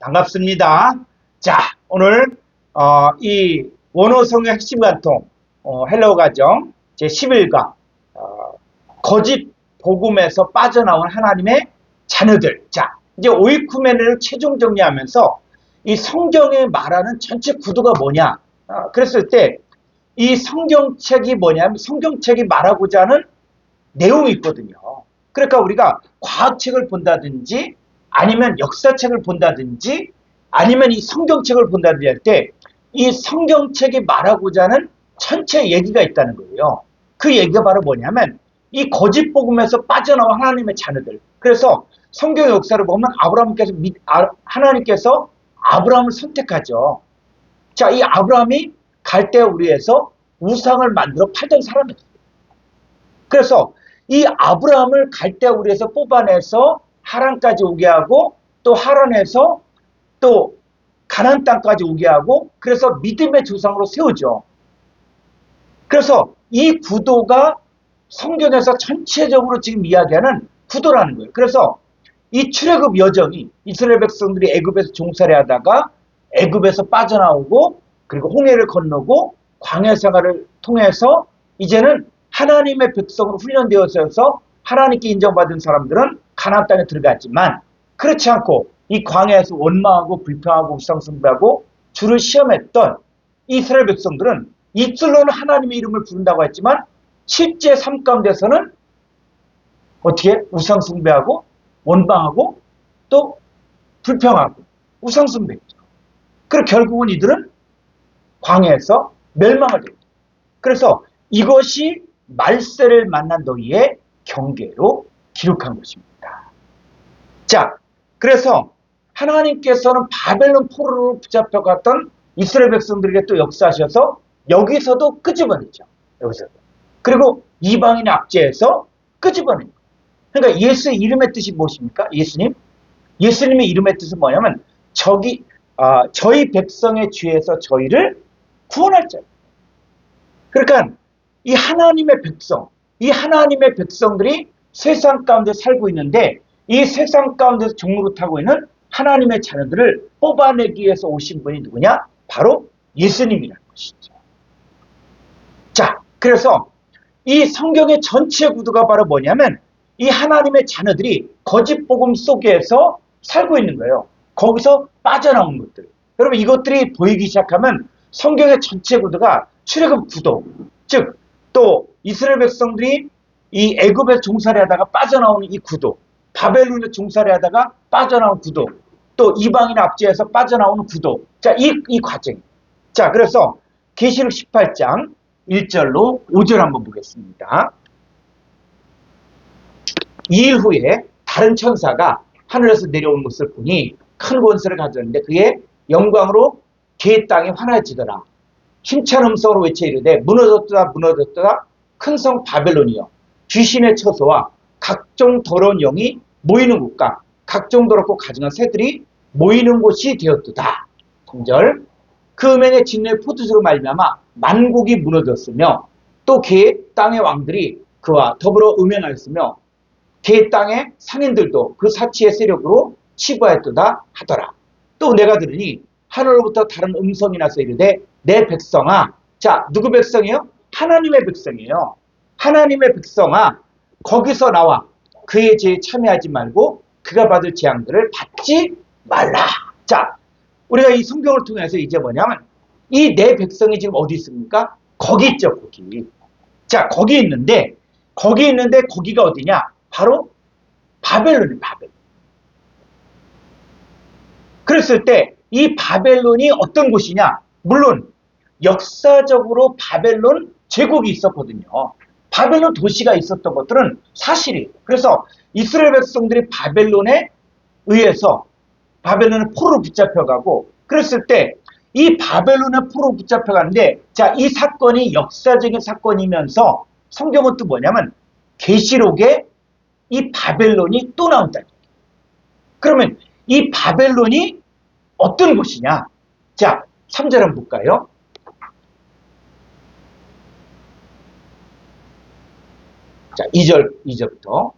반갑습니다. 자, 오늘 이 원어성의 핵심 관통 헬러 과정 제11과 거짓 복음에서 빠져나온 하나님의 자녀들. 자, 이제 오이쿠메네를 최종 정리하면서 이 성경에 말하는 전체 구도가 뭐냐? 그랬을 때 이 성경책이 뭐냐면 성경책이 말하고자 하는 내용이 있거든요. 그러니까 우리가 과학책을 본다든지 아니면 역사책을 본다든지 아니면 이 성경책을 본다든지 할 때 이 성경책이 말하고자 하는 전체 얘기가 있다는 거예요. 그 얘기가 바로 뭐냐면 이 거짓 복음에서 빠져나온 하나님의 자녀들. 그래서 성경 역사를 보면 하나님께서 아브라함을 선택하죠. 자, 이 아브라함이 갈대아 우리에서 우상을 만들어 팔던 사람이었어요. 그래서 이 아브라함을 갈대아 우리에서 뽑아내서 하란까지 오게 하고 또 하란에서 또 가나안 땅까지 오게 하고 그래서 믿음의 조상으로 세우죠. 그래서 이 구도가 성경에서 전체적으로 지금 이야기하는 구도라는 거예요. 그래서 이 출애굽 여정이 이스라엘 백성들이 애굽에서 종살이 하다가 애굽에서 빠져나오고 그리고 홍해를 건너고 광야 생활을 통해서 이제는 하나님의 백성으로 훈련되어서 하나님께 인정받은 사람들은 가나안 땅에 들어갔지만 그렇지 않고 이 광야에서 원망하고 불평하고 우상숭배하고 주를 시험했던 이스라엘 백성들은 입술로는 하나님의 이름을 부른다고 했지만 실제 삶 가운데서는 어떻게 우상숭배하고 원망하고 또 불평하고 우상숭배했죠. 그리고 결국은 이들은 광야에서 멸망을 됩니다. 그래서 이것이 말세를 만난 너희의 경계로 기록한 것입니다. 자, 그래서 하나님께서는 바벨론 포로로 붙잡혀갔던 이스라엘 백성들에게 또 역사하셔서 여기서도 끄집어내죠. 여기서도. 그리고 이방인의 압제에서 끄집어내요. 그러니까 예수의 이름의 뜻이 무엇입니까? 예수님의 이름의 뜻은 뭐냐면 저희 백성의 죄에서 저희를 구원할 자. 그러니까 이 하나님의 백성들이 세상 가운데 살고 있는데 이 세상 가운데서 종로를 타고 있는 하나님의 자녀들을 뽑아내기 위해서 오신 분이 누구냐? 바로 예수님이라는 것이죠. 자, 그래서 이 성경의 전체 구도가 바로 뭐냐면 이 하나님의 자녀들이 거짓 복음 속에서 살고 있는 거예요. 거기서 빠져나온 것들. 여러분 이것들이 보이기 시작하면 성경의 전체 구도가 출애굽 구도, 즉 또 이스라엘 백성들이 이 애굽에 종살이 하다가 빠져나오는 이 구도, 바벨론에 종살이 하다가 빠져나온 구도, 또 이방인 압제에서 빠져나오는 구도. 자, 이 과정. 자, 그래서 계시록 18장 1절로 5절 한번 보겠습니다. 2일 후에 다른 천사가 하늘에서 내려오는 것을 보니 큰 권세를 가졌는데 그의 영광으로 개 땅이 환해지더라. 힘찬 음성으로 외쳐 이르되 무너졌다 무너졌다 큰 성 바벨론이여 귀신의 처소와 각종 더러운 영이 모이는 곳과 각종 더럽고 가증한 새들이 모이는 곳이 되었도다. 3절 그 음행의 진노의 포도주로 말미암아 만국이 무너졌으며 또 개 땅의 왕들이 그와 더불어 음행하였으며 개 땅의 상인들도 그 사치의 세력으로 치부하였도다 하더라. 또 내가 들으니 하늘로부터 다른 음성이 나서 이르되 내 백성아. 자, 누구 백성이에요? 하나님의 백성이에요. 하나님의 백성아, 거기서 나와 그의 죄에 참여하지 말고 그가 받을 재앙들을 받지 말라. 자, 우리가 이 성경을 통해서 이제 뭐냐면 이 내 백성이 지금 어디 있습니까? 거기 있죠, 거기. 자, 거기 있는데 거기가 어디냐? 바로 바벨론이 바벨론. 그랬을 때 이 바벨론이 어떤 곳이냐? 물론 역사적으로 바벨론 제국이 있었거든요. 바벨론 도시가 있었던 것들은 사실이에요. 그래서 이스라엘 백성들이 바벨론에 의해서 바벨론의 포로로 붙잡혀가고 그랬을 때 이 바벨론의 포로로 붙잡혀가는데 자, 이 사건이 역사적인 사건이면서 성경은 또 뭐냐면 계시록에 이 바벨론이 또 나온다. 그러면 이 바벨론이 어떤 곳이냐? 자, 3절 한번 볼까요? 자, 2절부터.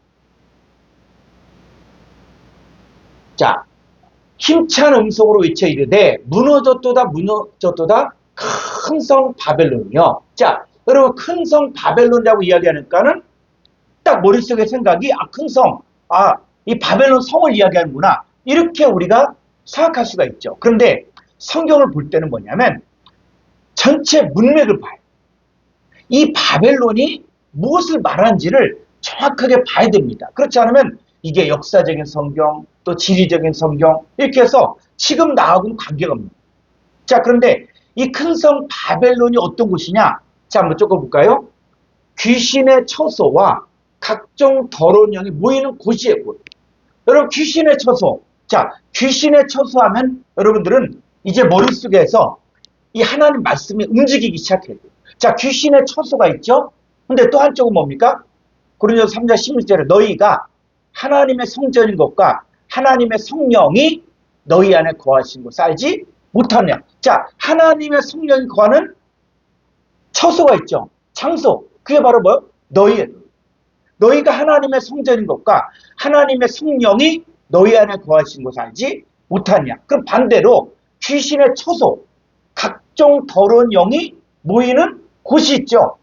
자, 힘찬 음성으로 외쳐 이르되 무너졌도다 무너졌도다 큰 성 바벨론이요. 자, 여러분 큰 성 바벨론이라고 이야기하니까는 딱 머릿속에 생각이 큰 성, 이 바벨론 성을 이야기하는구나. 이렇게 우리가 생각할 수가 있죠. 그런데 성경을 볼 때는 뭐냐면 전체 문맥을 봐요. 이 바벨론이 무엇을 말하는지를 정확하게 봐야 됩니다. 그렇지 않으면 이게 역사적인 성경, 또 지리적인 성경 이렇게 해서 지금 나하고는 관계가 없습니다. 자, 그런데 이 큰 성 바벨론이 어떤 곳이냐? 자, 한번 적어볼까요? 귀신의 처소와 각종 더러운 영이 모이는 곳이에요. 여러분 귀신의 처소. 자, 귀신의 처소하면 여러분들은 이제 머릿속에서 이 하나님 말씀이 움직이기 시작해요. 자, 귀신의 처소가 있죠? 근데 또 한쪽은 뭡니까? 고린도서 3장 16절에 너희가 하나님의 성전인 것과 하나님의 성령이 너희 안에 거하신 곳 알지 못하냐. 자, 하나님의 성령이 거하는 처소가 있죠. 장소. 그게 바로 뭐요? 너희가 하나님의 성전인 것과 하나님의 성령이 너희 안에 거하신 곳 알지 못하냐. 그럼 반대로 귀신의 처소, 각종 더러운 영이 모이는 곳이 있죠.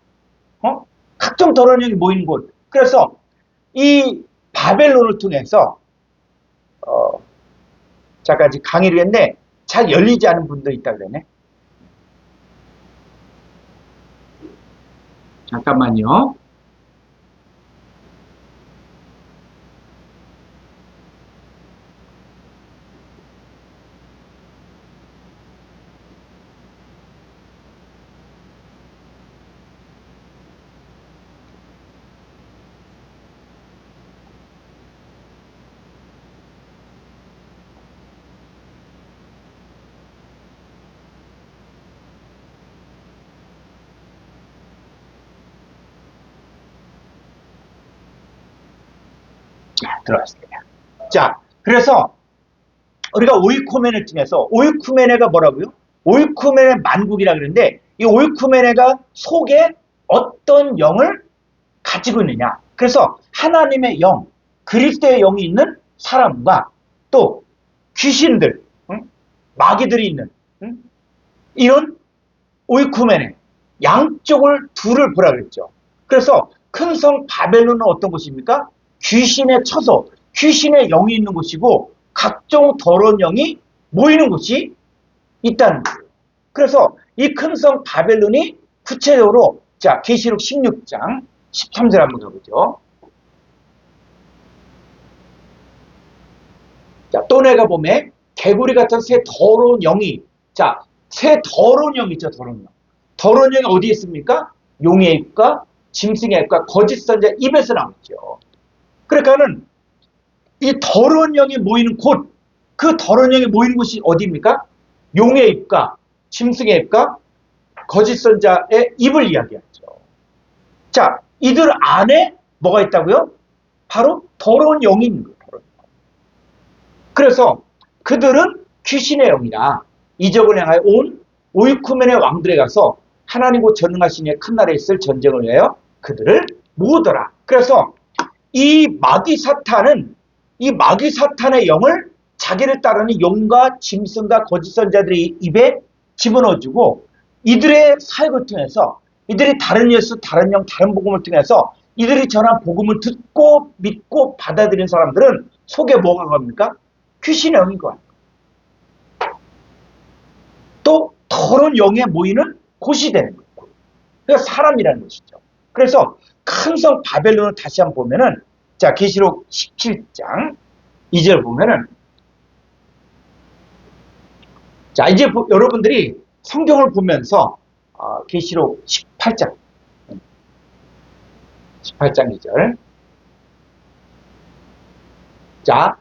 각종 더러운 영이 모이는 곳. 그래서 이 바벨론을 통해서 잠깐 강의를 했는데 잘 열리지 않은 분도 있다 그러네. 잠깐만요. 들어왔습니다. 자, 그래서 우리가 오이쿠메네 중에서 오이쿠메네가 뭐라고요? 오이쿠메네 만국이라 그러는데 이 오이쿠메네가 속에 어떤 영을 가지고 있느냐. 그래서 하나님의 영, 그리스도의 영이 있는 사람과 또 귀신들, 마귀들이 있는 이런 오이쿠메네 양쪽을 둘을 보라 그랬죠. 그래서 큰 성 바벨론은 어떤 곳입니까? 귀신의 처소, 귀신의 영이 있는 곳이고 각종 더러운 영이 모이는 곳이 있다는 거예요. 그래서 이 큰 성 바벨론이 구체적으로 자 계시록 16장 13절 한번 가보죠. 자, 또 내가 보매 개구리 같은 새 더러운 영이 새 더러운 영 있죠. 더러운 영. 더러운 영이 어디에 있습니까? 용의 입과 짐승의 입과 거짓 선자 입에서 나오죠. 그러니까는 이 더러운 영이 모이는 곳, 그 더러운 영이 모이는 곳이 어디입니까? 용의 입과 짐승의 입과 거짓 선자의 입을 이야기하죠. 자, 이들 안에 뭐가 있다고요? 바로 더러운 영이 있는 거예요. 더러운 영. 그래서 그들은 귀신의 영이라 이적을 향하여 온 오이쿠멘의 왕들에 가서 하나님과 전능하신 이의 큰 날에 있을 전쟁을 위하여 그들을 모으더라. 그래서 이 마귀 사탄은 이 마귀 사탄의 영을 자기를 따르는 용과 짐승과 거짓 선자들의 입에 집어넣어주고 이들의 사역을 통해서 이들이 다른 예수, 다른 영, 다른 복음을 통해서 이들이 전한 복음을 듣고 믿고 받아들인 사람들은 속에 뭐가 갑니까? 귀신의 영인 거야. 또 더러운 영에 모이는 곳이 되는 거예요. 그러니까 사람이라는 것이죠. 그래서 큰 성 바벨론을 다시 한번 보면은 자 계시록 17장 2절 보면은 자 이제 여러분들이 성경을 보면서 계시록 18장 2절 자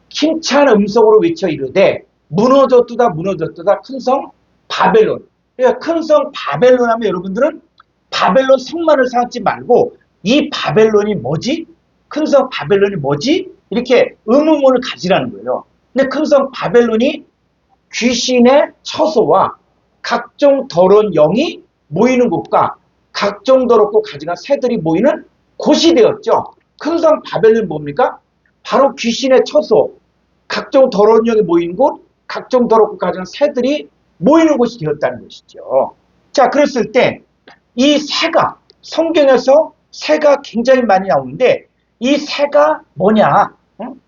힘찬 음성으로 외쳐 이르되 무너졌도다 무너졌도다 큰 성 바벨론. 그러니까 큰 성 바벨론 하면 여러분들은 바벨론 성만을 생각지 말고 이 바벨론이 뭐지? 큰 성 바벨론이 뭐지? 이렇게 의문문을 가지라는 거예요. 근데 큰 성 바벨론이 귀신의 처소와 각종 더러운 영이 모이는 곳과 각종 더럽고 가증한 새들이 모이는 곳이 되었죠. 큰 성 바벨론이 뭡니까? 바로 귀신의 처소, 각종 더러운 영이 모이는 곳, 각종 더럽고 가진 새들이 모이는 곳이 되었다는 것이죠. 자, 그랬을 때 이 새가 성경에서 새가 굉장히 많이 나오는데 이 새가 뭐냐? 응?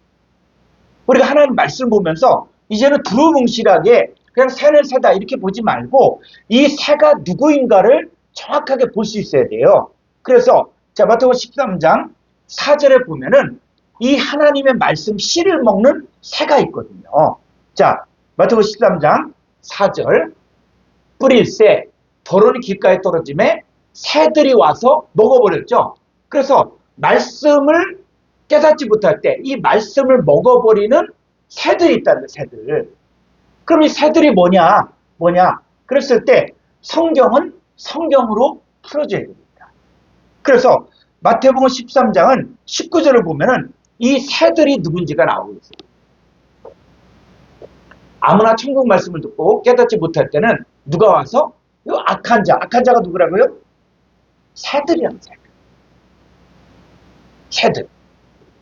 우리가 하나님 말씀 보면서 이제는 두루뭉실하게 그냥 새는 새다 이렇게 보지 말고 이 새가 누구인가를 정확하게 볼 수 있어야 돼요. 그래서 자, 마태복음 13장 4절에 보면은 이 하나님의 말씀 씨를 먹는 새가 있거든요. 자, 마태복음 13장 4절 뿌릴 새 더러운 길가에 떨어짐에 새들이 와서 먹어버렸죠. 그래서 말씀을 깨닫지 못할 때 이 말씀을 먹어버리는 새들이 있다는 거예요. 새들. 그럼 이 새들이 뭐냐? 그랬을 때 성경은 성경으로 풀어줘야 됩니다. 그래서 마태복음 13장은 19절을 보면은 이 새들이 누군지가 나오고 있어요. 아무나 천국 말씀을 듣고 깨닫지 못할 때는 누가 와서 이 악한 자가 누구라고요? 새들이란 새들.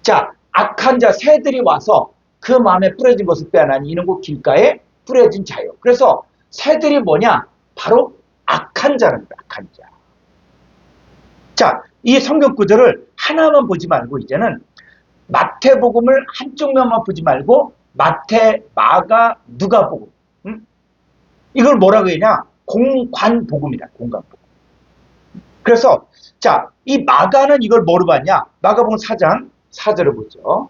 자, 악한 자 새들이 와서 그 마음에 뿌려진 것을 빼앗나니 이는 곧 길가에 뿌려진 자요. 그래서 새들이 뭐냐? 바로 악한 자랍니다. 악한 자. 자, 이 성경 구절을 하나만 보지 말고 이제는 마태복음을 한쪽 면만 보지 말고 마태, 마가, 누가복음. 이걸 뭐라고 했냐? 공관복음이다. 공관복음. 그래서 자, 이 마가는 이걸 뭐로 봤냐? 마가복음 4장 4절을 보죠.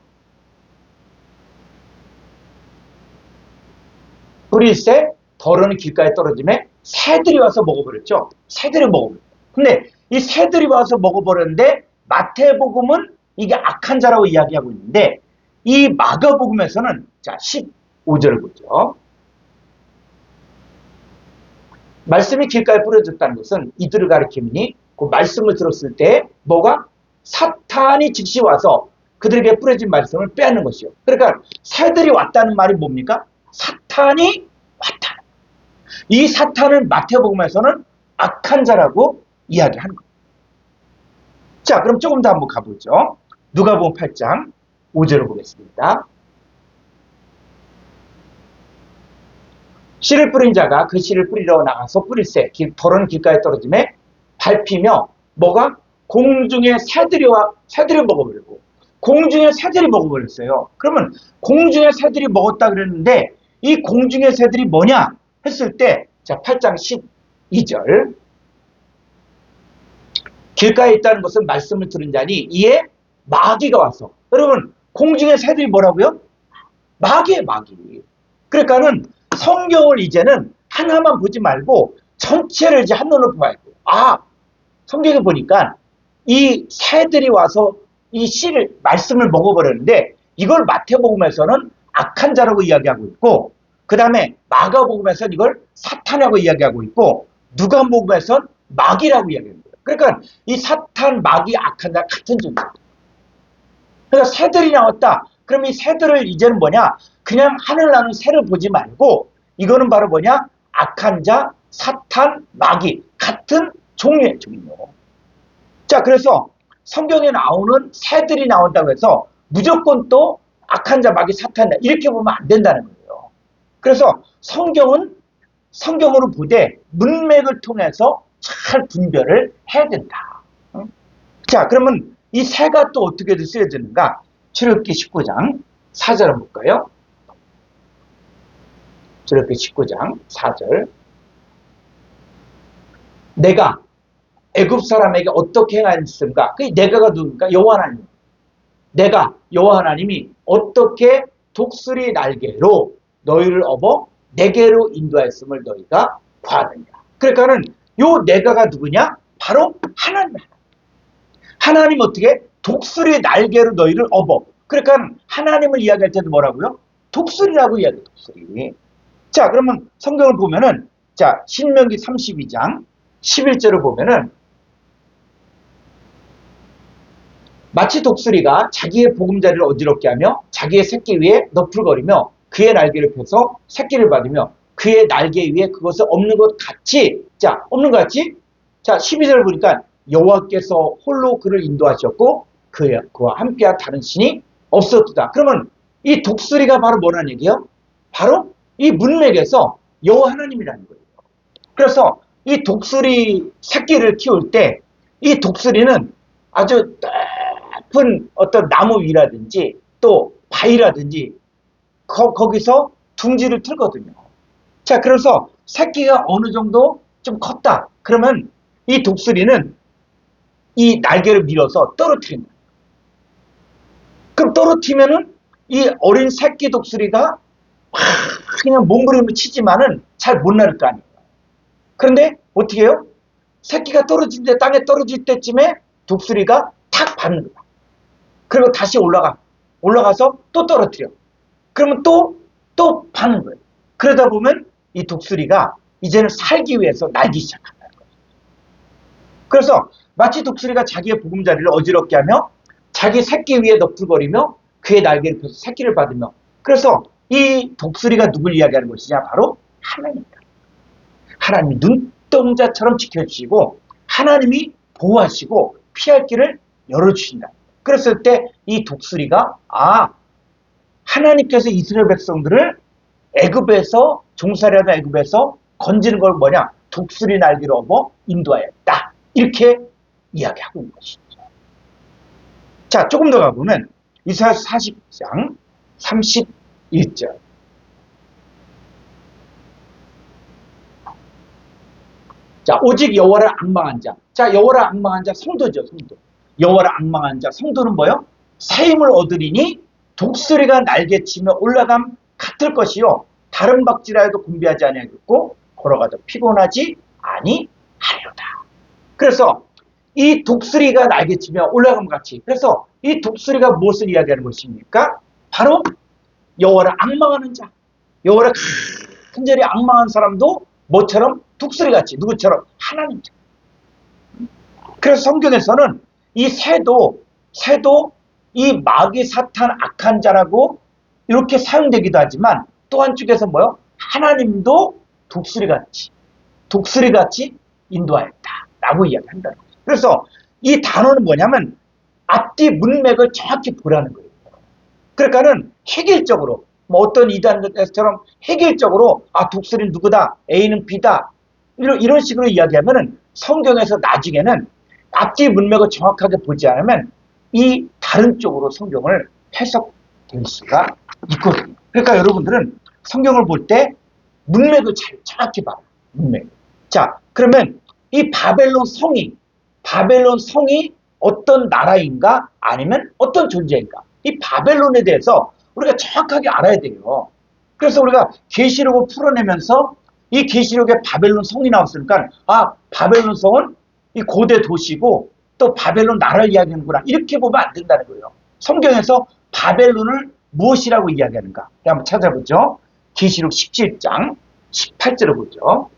뿌릴새 더러는 길가에 떨어짐에 새들이 와서 먹어버렸죠. 새들이 먹어버렸죠. 근데 이 새들이 와서 먹어버렸는데 마태복음은 이게 악한 자라고 이야기하고 있는데 이 마가복음에서는 자 15절을 보죠. 말씀이 길가에 뿌려졌다는 것은 이들을 가리킴이니 그 말씀을 들었을 때 뭐가? 사탄이 즉시 와서 그들에게 뿌려진 말씀을 빼앗는 것이요. 그러니까 새들이 왔다는 말이 뭡니까? 사탄이 왔다. 이 사탄은 마태복음에서는 악한 자라고 이야기하는 거예요. 자, 그럼 조금 더 한번 가보죠. 누가복음 8장 5절을 보겠습니다. 씨를 뿌린 자가 그 씨를 뿌리러 나가서 뿌릴새 더러운 길가에 떨어짐에 밟히며 뭐가? 공중에 새들이 먹어버리고 공중에 새들이 먹어버렸어요. 그러면 공중에 새들이 먹었다 그랬는데 이 공중의 새들이 뭐냐 했을 때 자 8장 12절 길가에 있다는 것은 말씀을 들은 자니 이에 마귀가 와서 여러분 공중의 새들이 뭐라고요? 마귀예요. 마귀. 그러니까는 성경을 이제는 하나만 보지 말고 전체를 이제 한눈으로 봐야 돼요. 아, 성경에 보니까 이 새들이 와서 이 씨를 말씀을 먹어버렸는데 이걸 마태복음에서는 악한 자라고 이야기하고 있고 그 다음에 마가복음에서는 이걸 사탄이라고 이야기하고 있고 누가복음에서는 마귀라고 이야기하는 거예요. 그러니까 이 사탄, 마귀, 악한 자 같은 존재예요. 그러니까 새들이 나왔다. 그럼 이 새들을 이제는 뭐냐? 그냥 하늘 나는 새를 보지 말고 이거는 바로 뭐냐? 악한 자, 사탄, 마귀 같은 종류의 종류. 자, 그래서 성경에 나오는 새들이 나온다고 해서 무조건 또 악한 자, 마귀, 사탄 이렇게 보면 안 된다는 거예요. 그래서 성경은 성경으로 보되 문맥을 통해서 잘 분별을 해야 된다. 자, 그러면 이 새가 또 어떻게 쓰여지는가? 출애굽기 19장 4절 볼까요? 출애굽기 19장 4절 내가 애굽 사람에게 어떻게 행하였습니까? 그 내가가 누굽니까? 여호와 하나님. 내가 여호와 하나님이 어떻게 독수리 날개로 너희를 업어 내게로 인도하였음을 너희가 보았느냐. 그러니까는 요 내가가 누구냐? 바로 하나님. 하나님 어떻게? 독수리 날개로 너희를 업어. 그러니까 하나님을 이야기할 때도 뭐라고요? 독수리라고 이야기해요. 독수리. 자, 그러면 성경을 보면은 자 신명기 32장 11절을 보면은 마치 독수리가 자기의 보금자리를 어지럽게 하며 자기의 새끼 위에 너풀거리며 그의 날개를 펴서 새끼를 받으며 그의 날개 위에 그것을 엎는 것 같이 자 엎는 것 같이 자 12절을 보니까 여호와께서 홀로 그를 인도하셨고 그와 함께한 다른 신이 없었다. 그러면 이 독수리가 바로 뭐라는 얘기예요? 바로 이 문맥에서 여호와 하나님이라는 거예요. 그래서 이 독수리 새끼를 키울 때 이 독수리는 아주 높은 어떤 나무 위라든지 또 바위라든지 거기서 둥지를 틀거든요. 자, 그래서 새끼가 어느 정도 좀 컸다. 그러면 이 독수리는 이 날개를 밀어서 떨어뜨립니다. 그럼 떨어뜨리면은 이 어린 새끼 독수리가 그냥 몸부림을 치지만은 잘 못 나를 거 아니에요. 그런데 어떻게 해요? 새끼가 떨어질 때, 땅에 떨어질 때쯤에 독수리가 탁 받는 거야. 그리고 다시 올라가서 또 떨어뜨려. 그러면 또 파는 거예요. 그러다 보면 이 독수리가 이제는 살기 위해서 날기 시작한다는 거예요. 그래서 마치 독수리가 자기의 보금자리를 어지럽게 하며 자기 새끼 위에 너풀거리며 그의 날개를 펴서 새끼를 받으며, 그래서 이 독수리가 누굴 이야기하는 것이냐? 바로 하나님이다. 하나님이 눈동자처럼 지켜주시고 하나님이 보호하시고 피할 길을 열어주신다. 그랬을 때 이 독수리가 하나님께서 이스라엘 백성들을 애굽에서 종살이하던 애굽에서 건지는 걸 뭐냐? 독수리 날개로 업어 인도하였다. 이렇게 이야기하고 있는 것이죠. 자, 조금 더 가보면 이사야서 40장 31절. 자, 오직 여호와를 앙망한 자. 자, 여호와를 앙망한 자 성도죠, 성도. 여호와를 앙망한 자 성도는 뭐요? 새 힘을 얻으리니 독수리가 날개치며 올라감 같을 것이요 다른 박질하여도 군비하지 아니하겠고 걸어가도 피곤하지 아니하리로다. 그래서 이 독수리가 날개치며 올라감 같이, 그래서 이 독수리가 무엇을 이야기하는 것입니까? 바로 여호와를 앙망하는 자. 여호와를 간절히 앙망한 사람도 뭐처럼? 독수리같이. 누구처럼? 하나님처럼. 그래서 성경에서는 이 새도 이 마귀 사탄 악한 자라고 이렇게 사용되기도 하지만 또 한쪽에서 뭐요? 하나님도 독수리같이 인도하였다라고 이야기한다는 거죠. 그래서 이 단어는 뭐냐면 앞뒤 문맥을 정확히 보라는 거예요. 그러니까는 획일적으로 어떤 이단처럼 획일적으로 독수리는 누구다, A는 B다 이런 식으로 이야기하면은 성경에서 나중에는 앞뒤 문맥을 정확하게 보지 않으면 이 다른 쪽으로 성경을 해석될 수가 있거든요. 그러니까 여러분들은 성경을 볼 때 문맥을 잘 정확히 봐요. 문맥. 자, 그러면 이 바벨론 성이 어떤 나라인가 아니면 어떤 존재인가? 이 바벨론에 대해서 우리가 정확하게 알아야 돼요. 그래서 우리가 계시록을 풀어내면서 이 계시록에 바벨론 성이 나왔으니까 바벨론 성은 이 고대 도시고 또 바벨론 나라를 이야기하는구나. 이렇게 보면 안 된다는 거예요. 성경에서 바벨론을 무엇이라고 이야기하는가? 한번 찾아보죠. 계시록 17장 18절을 보죠.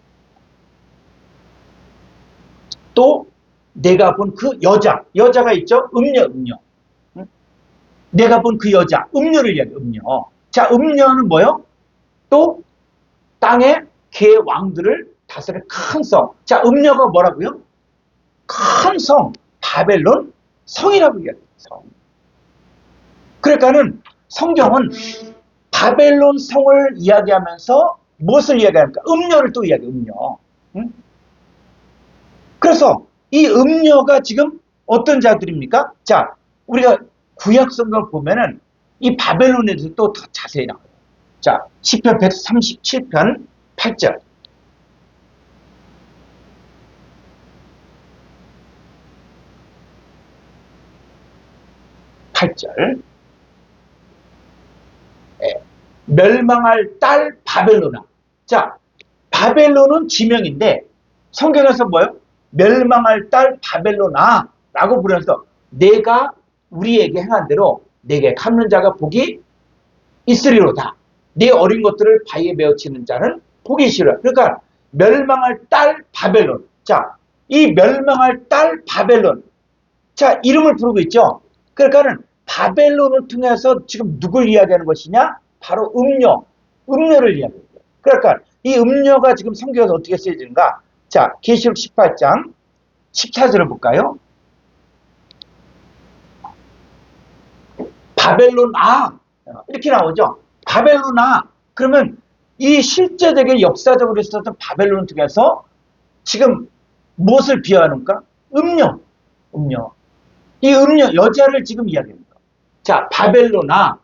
또 내가 본 그 여자가 있죠? 음녀. 내가 본 그 여자, 음녀를 이야기해요. 음녀. 자, 음녀는 뭐요? 또 땅의 개 왕들을 다스리는 큰 성. 자, 음녀가 뭐라고요? 큰 성, 바벨론 성이라고 이야기해요. 성. 그러니까는 성경은 바벨론 성을 이야기하면서 무엇을 이야기합니까? 음녀를 또 이야기해요. 음녀. 응? 그래서 이 음녀가 지금 어떤 자들입니까? 자, 우리가 구약 성경을 보면은 이 바벨론에 대해서 또 더 자세히 나와요. 자, 시편 137편 8절. 8절. 멸망할 딸 바벨론아. 자, 바벨론은 지명인데 성경에서 뭐예요? 멸망할 딸 바벨론아 라고 부르면서 내가 우리에게 행한 대로 내게 갚는 자가 복이 있으리로다. 내 어린 것들을 바위에 메어치는 자는 복이 있으리로다. 그러니까 멸망할 딸 바벨론. 자, 이 멸망할 딸 바벨론. 자, 이름을 부르고 있죠. 그러니까는 바벨론을 통해서 지금 누굴 이야기하는 것이냐? 바로 음녀를 이야기해요. 그러니까 이 음녀가 지금 성경에서 어떻게 쓰여지는가? 자, 계시록 18장 14절을 볼까요? 바벨론 이렇게 나오죠. 바벨로나 그러면 이 실제적인 역사적으로 있었던 바벨론 중에서 지금 무엇을 비하하는가? 음료, 음료. 이 음료, 여자를 지금 이야기합니다. 자, 바벨로나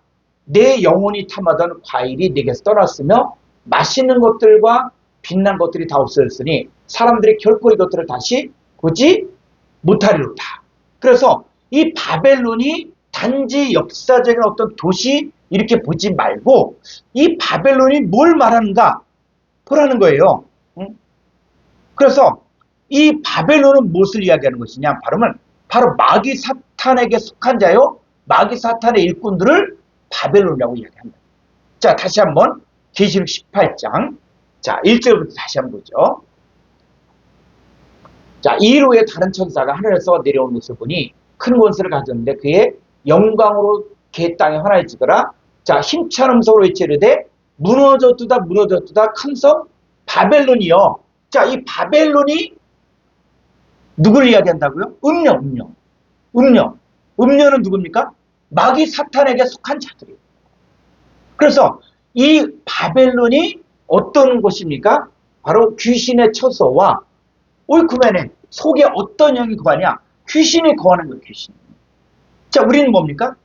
내 영혼이 탐하던 과일이 내게서 떠났으며 맛있는 것들과 빛난 것들이 다 없어졌으니 사람들이 결코 이것들을 다시 보지 못하리로다. 그래서 이 바벨론이 단지 역사적인 어떤 도시 이렇게 보지 말고 이 바벨론이 뭘 말하는가 보라는 거예요. 그래서 이 바벨론은 무엇을 이야기하는 것이냐? 바로 마귀 사탄에게 속한 자요. 마귀 사탄의 일꾼들을 바벨론이라고 이야기합니다. 자, 다시 한번 계시록 18장. 자, 1절부터 다시 한번 보죠. 자, 이일 후에 다른 천사가 하늘에서 내려온 것을 보니 큰 권세를 가졌는데 그의 영광으로 개 땅에 환하여지더라. 자, 힘찬 음성으로 외치르되 무너졌도다 무너졌도다 큰 성 바벨론이요. 자, 이 바벨론이 누구를 이야기한다고요? 음녀는 누굽니까? 마귀 사탄에게 속한 자들이에요. 그래서 이 바벨론이 어떤 곳입니까? 바로 귀신의 처소와 오이쿠메네 속에 어떤 영이 거하냐? 귀신이 거하는 거예요. 귀신. 자, 우리는 뭡니까?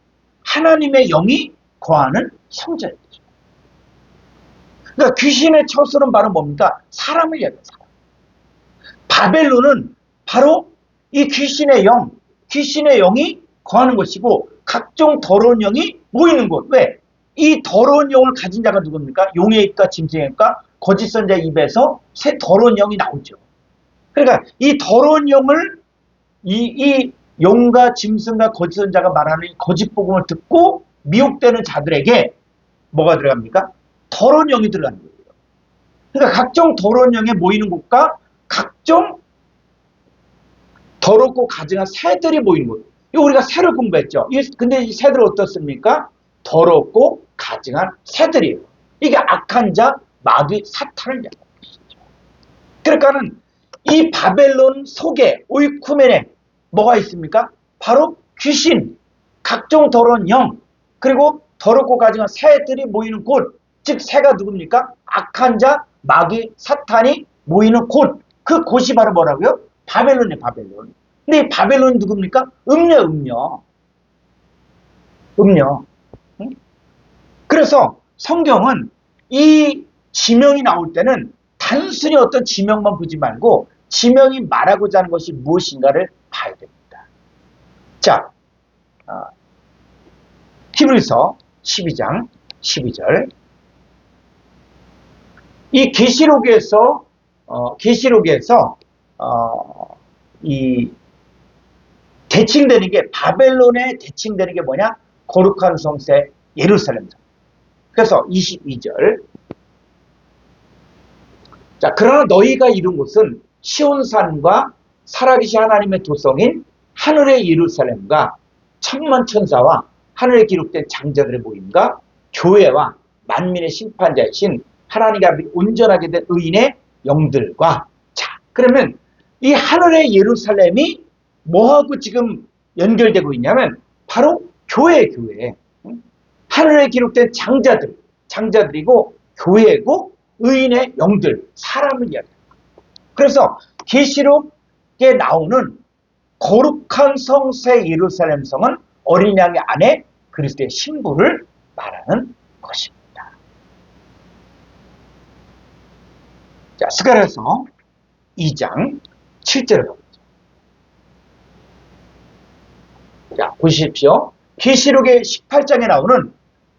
하나님의 영이 거하는 성전이죠. 그러니까 귀신의 처소는 바로 뭡니까? 사람을 이야기해요. 사람. 바벨론은 바로 이 귀신의 영이 거하는 것이고 각종 더러운 영이 모이는 곳. 왜? 이 더러운 영을 가진 자가 누굽니까? 용의 입과 짐승의 입과 거짓 선자의 입에서 새 더러운 영이 나오죠. 그러니까 이 더러운 영을 이 용과 짐승과 거짓 선자가 말하는 거짓 복음을 듣고 미혹되는 자들에게 뭐가 들어갑니까? 더러운 영이 들어가는 거예요. 그러니까 각종 더러운 영에 모이는 곳과 각종 더럽고 가증한 새들이 모이는 곳. 이거 우리가 새를 공부했죠. 근데 이 새들은 어떻습니까? 더럽고 가증한 새들이에요. 이게 악한 자, 마귀, 사탄을 얘기하는 것이죠. 그러니까는 이 바벨론 속에 오이쿠멘에 뭐가 있습니까? 바로 귀신, 각종 더러운 영, 그리고 더럽고 가증한 새들이 모이는 곳. 즉 새가 누굽니까? 악한 자, 마귀, 사탄이 모이는 곳. 그 곳이 바로 뭐라고요? 바벨론이에요. 바벨론. 근데 이 바벨론이 누굽니까? 음녀. 응? 그래서 성경은 이 지명이 나올 때는 단순히 어떤 지명만 보지 말고 지명이 말하고자 하는 것이 무엇인가를 봐야 됩니다. 자, 히브리서 12장 12절. 이 계시록에서 이 대칭되는 게 바벨론에 대칭되는 게 뭐냐? 거룩한 성새 예루살렘. 그래서 22절. 자, 그러나 너희가 이룬 곳은 시온산과 살아계신 하나님의 도성인 하늘의 예루살렘과 천만 천사와 하늘에 기록된 장자들의 모임과 교회와 만민의 심판자이신 하나님의 앞에 온전하게 된 의인의 영들과. 자, 그러면 이 하늘의 예루살렘이 뭐하고 지금 연결되고 있냐면 바로 교회. 하늘에 기록된 장자들이고 교회고 의인의 영들, 사람을 이야기합니다. 그래서 계시록에 나오는 거룩한 성새 예루살렘 성은 어린 양의 안에 그리스도의 신부를 말하는 것입니다. 자, 스가랴서 2장 7절을 보죠. 자, 보십시오. 계시록의 18장에 나오는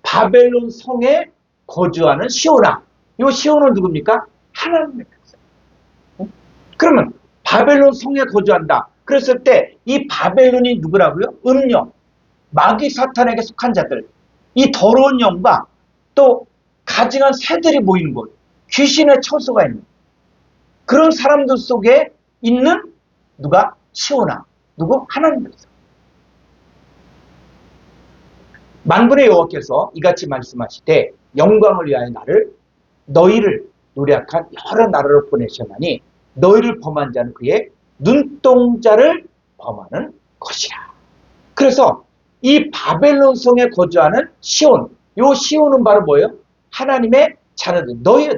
바벨론 성에 거주하는 시온아. 이 시온은 누굽니까? 하나님의 백성. 그러면 바벨론 성에 거주한다. 그랬을 때 이 바벨론이 누구라고요? 음녀, 마귀 사탄에게 속한 자들, 이 더러운 영과 또 가증한 새들이 모이는 곳, 귀신의 처소가 있는 그런 사람들 속에 있는 누가? 시온아. 누구? 하나님의 백성. 만군의 여호와께서 이같이 말씀하시되 영광을 위하여 너희를 노력한 여러 나라로 보내셨나니 너희를 범한 자는 그의 눈동자를 범하는 것이라. 그래서 이 바벨론 성에 거주하는 시온, 요 시온은 바로 뭐예요? 하나님의 자녀들. 너희예요,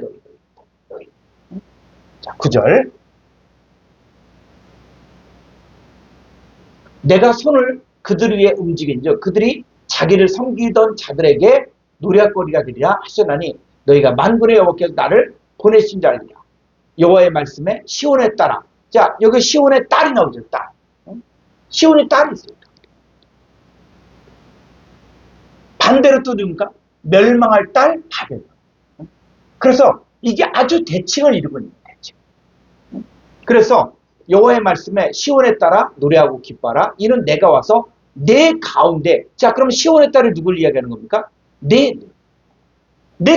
너희. 자, 9절. 내가 손을 그들 위에 움직인즉 그들이 자기를 섬기던 자들에게 노략거리가 되리라 하셨나니 너희가 만군의 여호와께서 나를 보내신 줄 알리라. 여호와의 말씀에 시온의 딸아. 자, 여기 시온의 딸이 나오죠. 딸. 시온의 딸이 있어요. 반대로 또 누굽니까? 멸망할 딸 바벨론. 그래서 이게 아주 대칭을 이루고 있는 대칭. 그래서 여호와의 말씀에 시온에 따라 노래하고 기뻐하라. 이는 내가 와서 내 가운데. 자, 그럼 시온의 딸이 누굴 이야기하는 겁니까? 내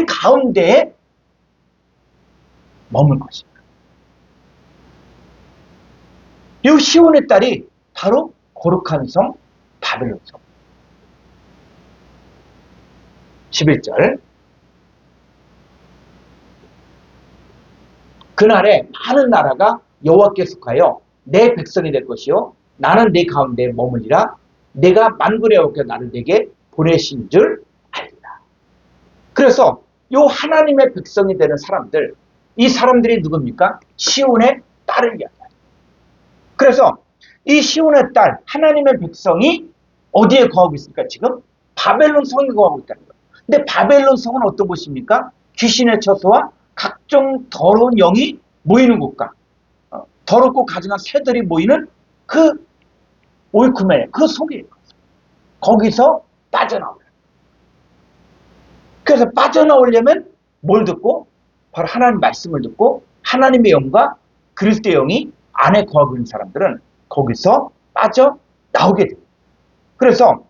가운데에 머물 것입니다. 이 시온의 딸이 바로 거룩한 성 바벨론 성. 11절. 그날에 많은 나라가 여호와께 속하여 내 백성이 될 것이요 나는 네 가운데 머물리라. 내가 만군의 여호와께 나를 내게 보내신 줄 알리라. 그래서 요 하나님의 백성이 되는 사람들, 이 사람들이 누굽니까? 시온의 딸을 이야기합니다. 그래서 이 시온의 딸, 하나님의 백성이 어디에 거하고 있습니까? 지금 바벨론 성에 거하고 있다는 거예요. 근데 바벨론 성은 어떤 곳입니까? 귀신의 처소와 각종 더러운 영이 모이는 곳과 더럽고 가증한 새들이 모이는 그 오이쿠메, 그 속에 거기서 빠져나오라. 그래서 빠져나오려면 뭘 듣고? 바로 하나님 말씀을 듣고 하나님의 영과 그리스도의 영이 안에 거하고 있는 사람들은 거기서 빠져나오게 됩니다. 그래서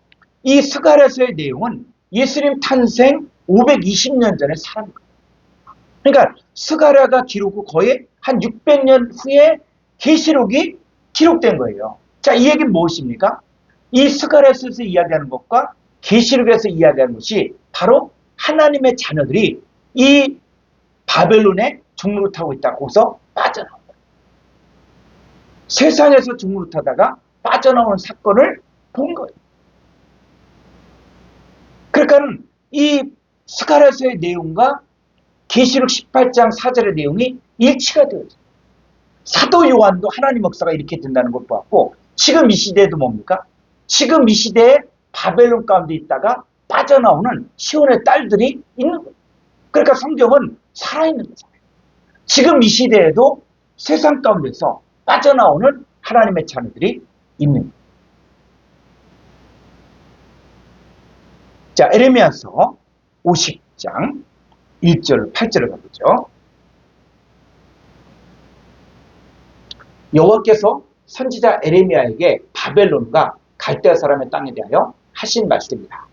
이 스가랴서의 내용은 예수님 탄생 520년 전에 살은 거예요. 그러니까 스가랴가 기록 후 거의 한 600년 후에 계시록이 기록된 거예요. 자, 이 얘기는 무엇입니까? 이 스가랴서에서 이야기하는 것과 계시록에서 이야기하는 것이 바로 하나님의 자녀들이 이 바벨론에 종로를 타고 있다. 거기서 빠져나온다. 세상에서 종로를 타다가 빠져나오는 사건을 본 거예요. 그러니까 이 스가랴서의 내용과 계시록 18장 4절의 내용이 일치가 되어요. 사도 요한도 하나님 역사가 이렇게 된다는 걸 보았고 지금 이 시대에도 뭡니까? 지금 이 시대에 바벨론 가운데 있다가 빠져나오는 시온의 딸들이 있는 거예요. 그러니까 성경은 살아있는 거잖아요. 지금 이 시대에도 세상 가운데서 빠져나오는 하나님의 자녀들이 있는 거예요. 자, 에레미야서 50장 1절 8절을 가보죠. 여호와께서 선지자 에레미야에게 바벨론과 갈대아 사람의 땅에 대하여 하신 말씀입니다.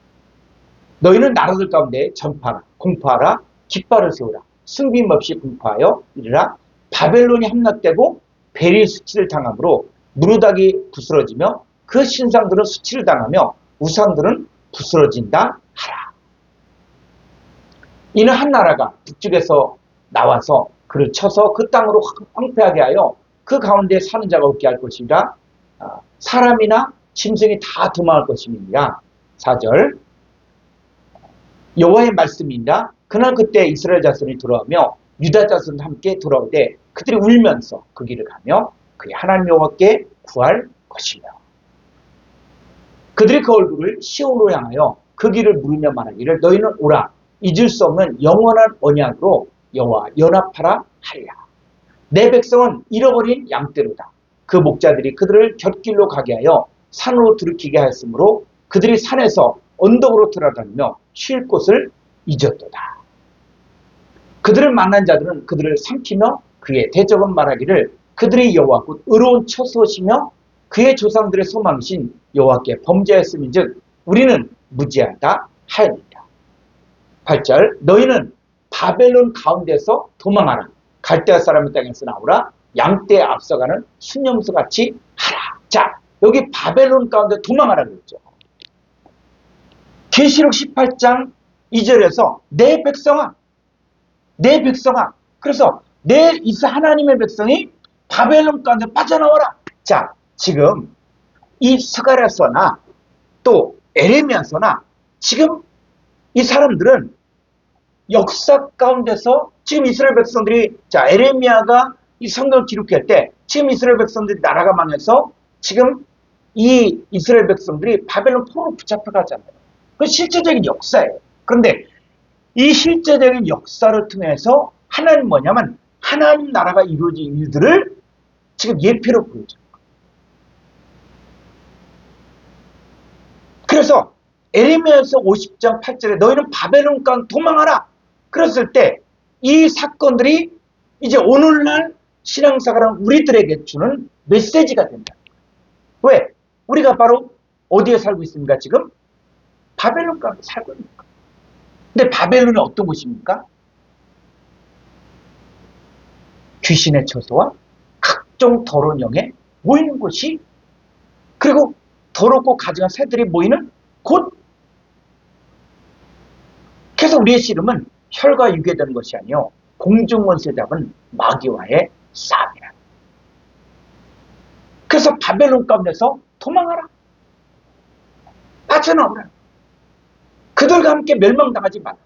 너희는 나라들 가운데 전파하라, 공포하라, 깃발을 세우라, 승빔 없이 공포하여 이르라. 바벨론이 함락되고 베릴 수치를 당함으로 무르닥이 부스러지며 그 신상들은 수치를 당하며 우상들은 부스러진다 하라. 이는 한 나라가 북쪽에서 나와서 그를 쳐서 그 땅으로 황폐하게 하여 그 가운데 사는 자가 없게 할 것이라. 사람이나 짐승이 다 도망할 것임이니라. 4절. 여호와의 말씀이니라. 그날 그때 이스라엘 자손이 돌아오며 유다 자손과 함께 돌아오되 그들이 울면서 그 길을 가며 그의 하나님 여호와께 구할 것이며 그들이 그 얼굴을 시온으로 향하여 그 길을 물으며 말하기를 너희는 오라. 잊을 수 없는 영원한 언약으로 여호와 연합하라 하리라. 내 백성은 잃어버린 양떼로다. 그 목자들이 그들을 곁길로 가게 하여 산으로 들이키게 하였으므로 그들이 산에서 언덕으로 돌아다니며 쉴 곳을 잊었도다. 그들을 만난 자들은 그들을 삼키며 그의 대적은 말하기를 그들이 여호와 곧 의로운 처소시며 그의 조상들의 소망이신 여호와께 범죄하였음인즉 우리는 무지하다 하였느니라. 8절. 너희는 바벨론 가운데서 도망하라. 갈대아 사람의 땅에서 나오라. 양떼에 앞서가는 순념수같이 하라. 자, 여기 바벨론 가운데 도망하라 그랬죠. 계시록 18장 2절에서 내 백성아, 내 백성아. 그래서 내 하나님의 백성이 바벨론 가운데 빠져나와라. 자, 지금 이 스가랴서나 또 에레미야서나 지금 이 사람들은 역사 가운데서 지금 이스라엘 백성들이, 자, 에레미야가 이 성경을 기록할 때 지금 이스라엘 백성들이 나라가 망해서 지금 이 이스라엘 백성들이 바벨론 포로로 붙잡혀가잖아요. 그 실제적인 역사예요. 그런데 이 실제적인 역사를 통해서 하나님 뭐냐면 하나님 나라가 이루어진 일들을 지금 예표로 보여줘요. 그래서 에레미야서 50장 8절에 너희는 바벨론 강 도망하라. 그랬을 때 이 사건들이 이제 오늘날 신앙생활은 우리들에게 주는 메시지가 된다. 왜? 우리가 바로 어디에 살고 있습니까? 지금 바벨론 강에 살고 있는 거예요. 근데 바벨론이 어떤 곳입니까? 귀신의 처소와 각종 더러운 영에 모이는 곳이, 그리고 더럽고 가증한 새들이 모이는 곳. 그래서 우리의 씨름은 혈과 육에 되는 것이 아니요 공중원세 잡은 마귀와의 싸움이라. 그래서 바벨론 가운데서 도망하라. 빠져나오라. 그들과 함께 멸망당하지 마라.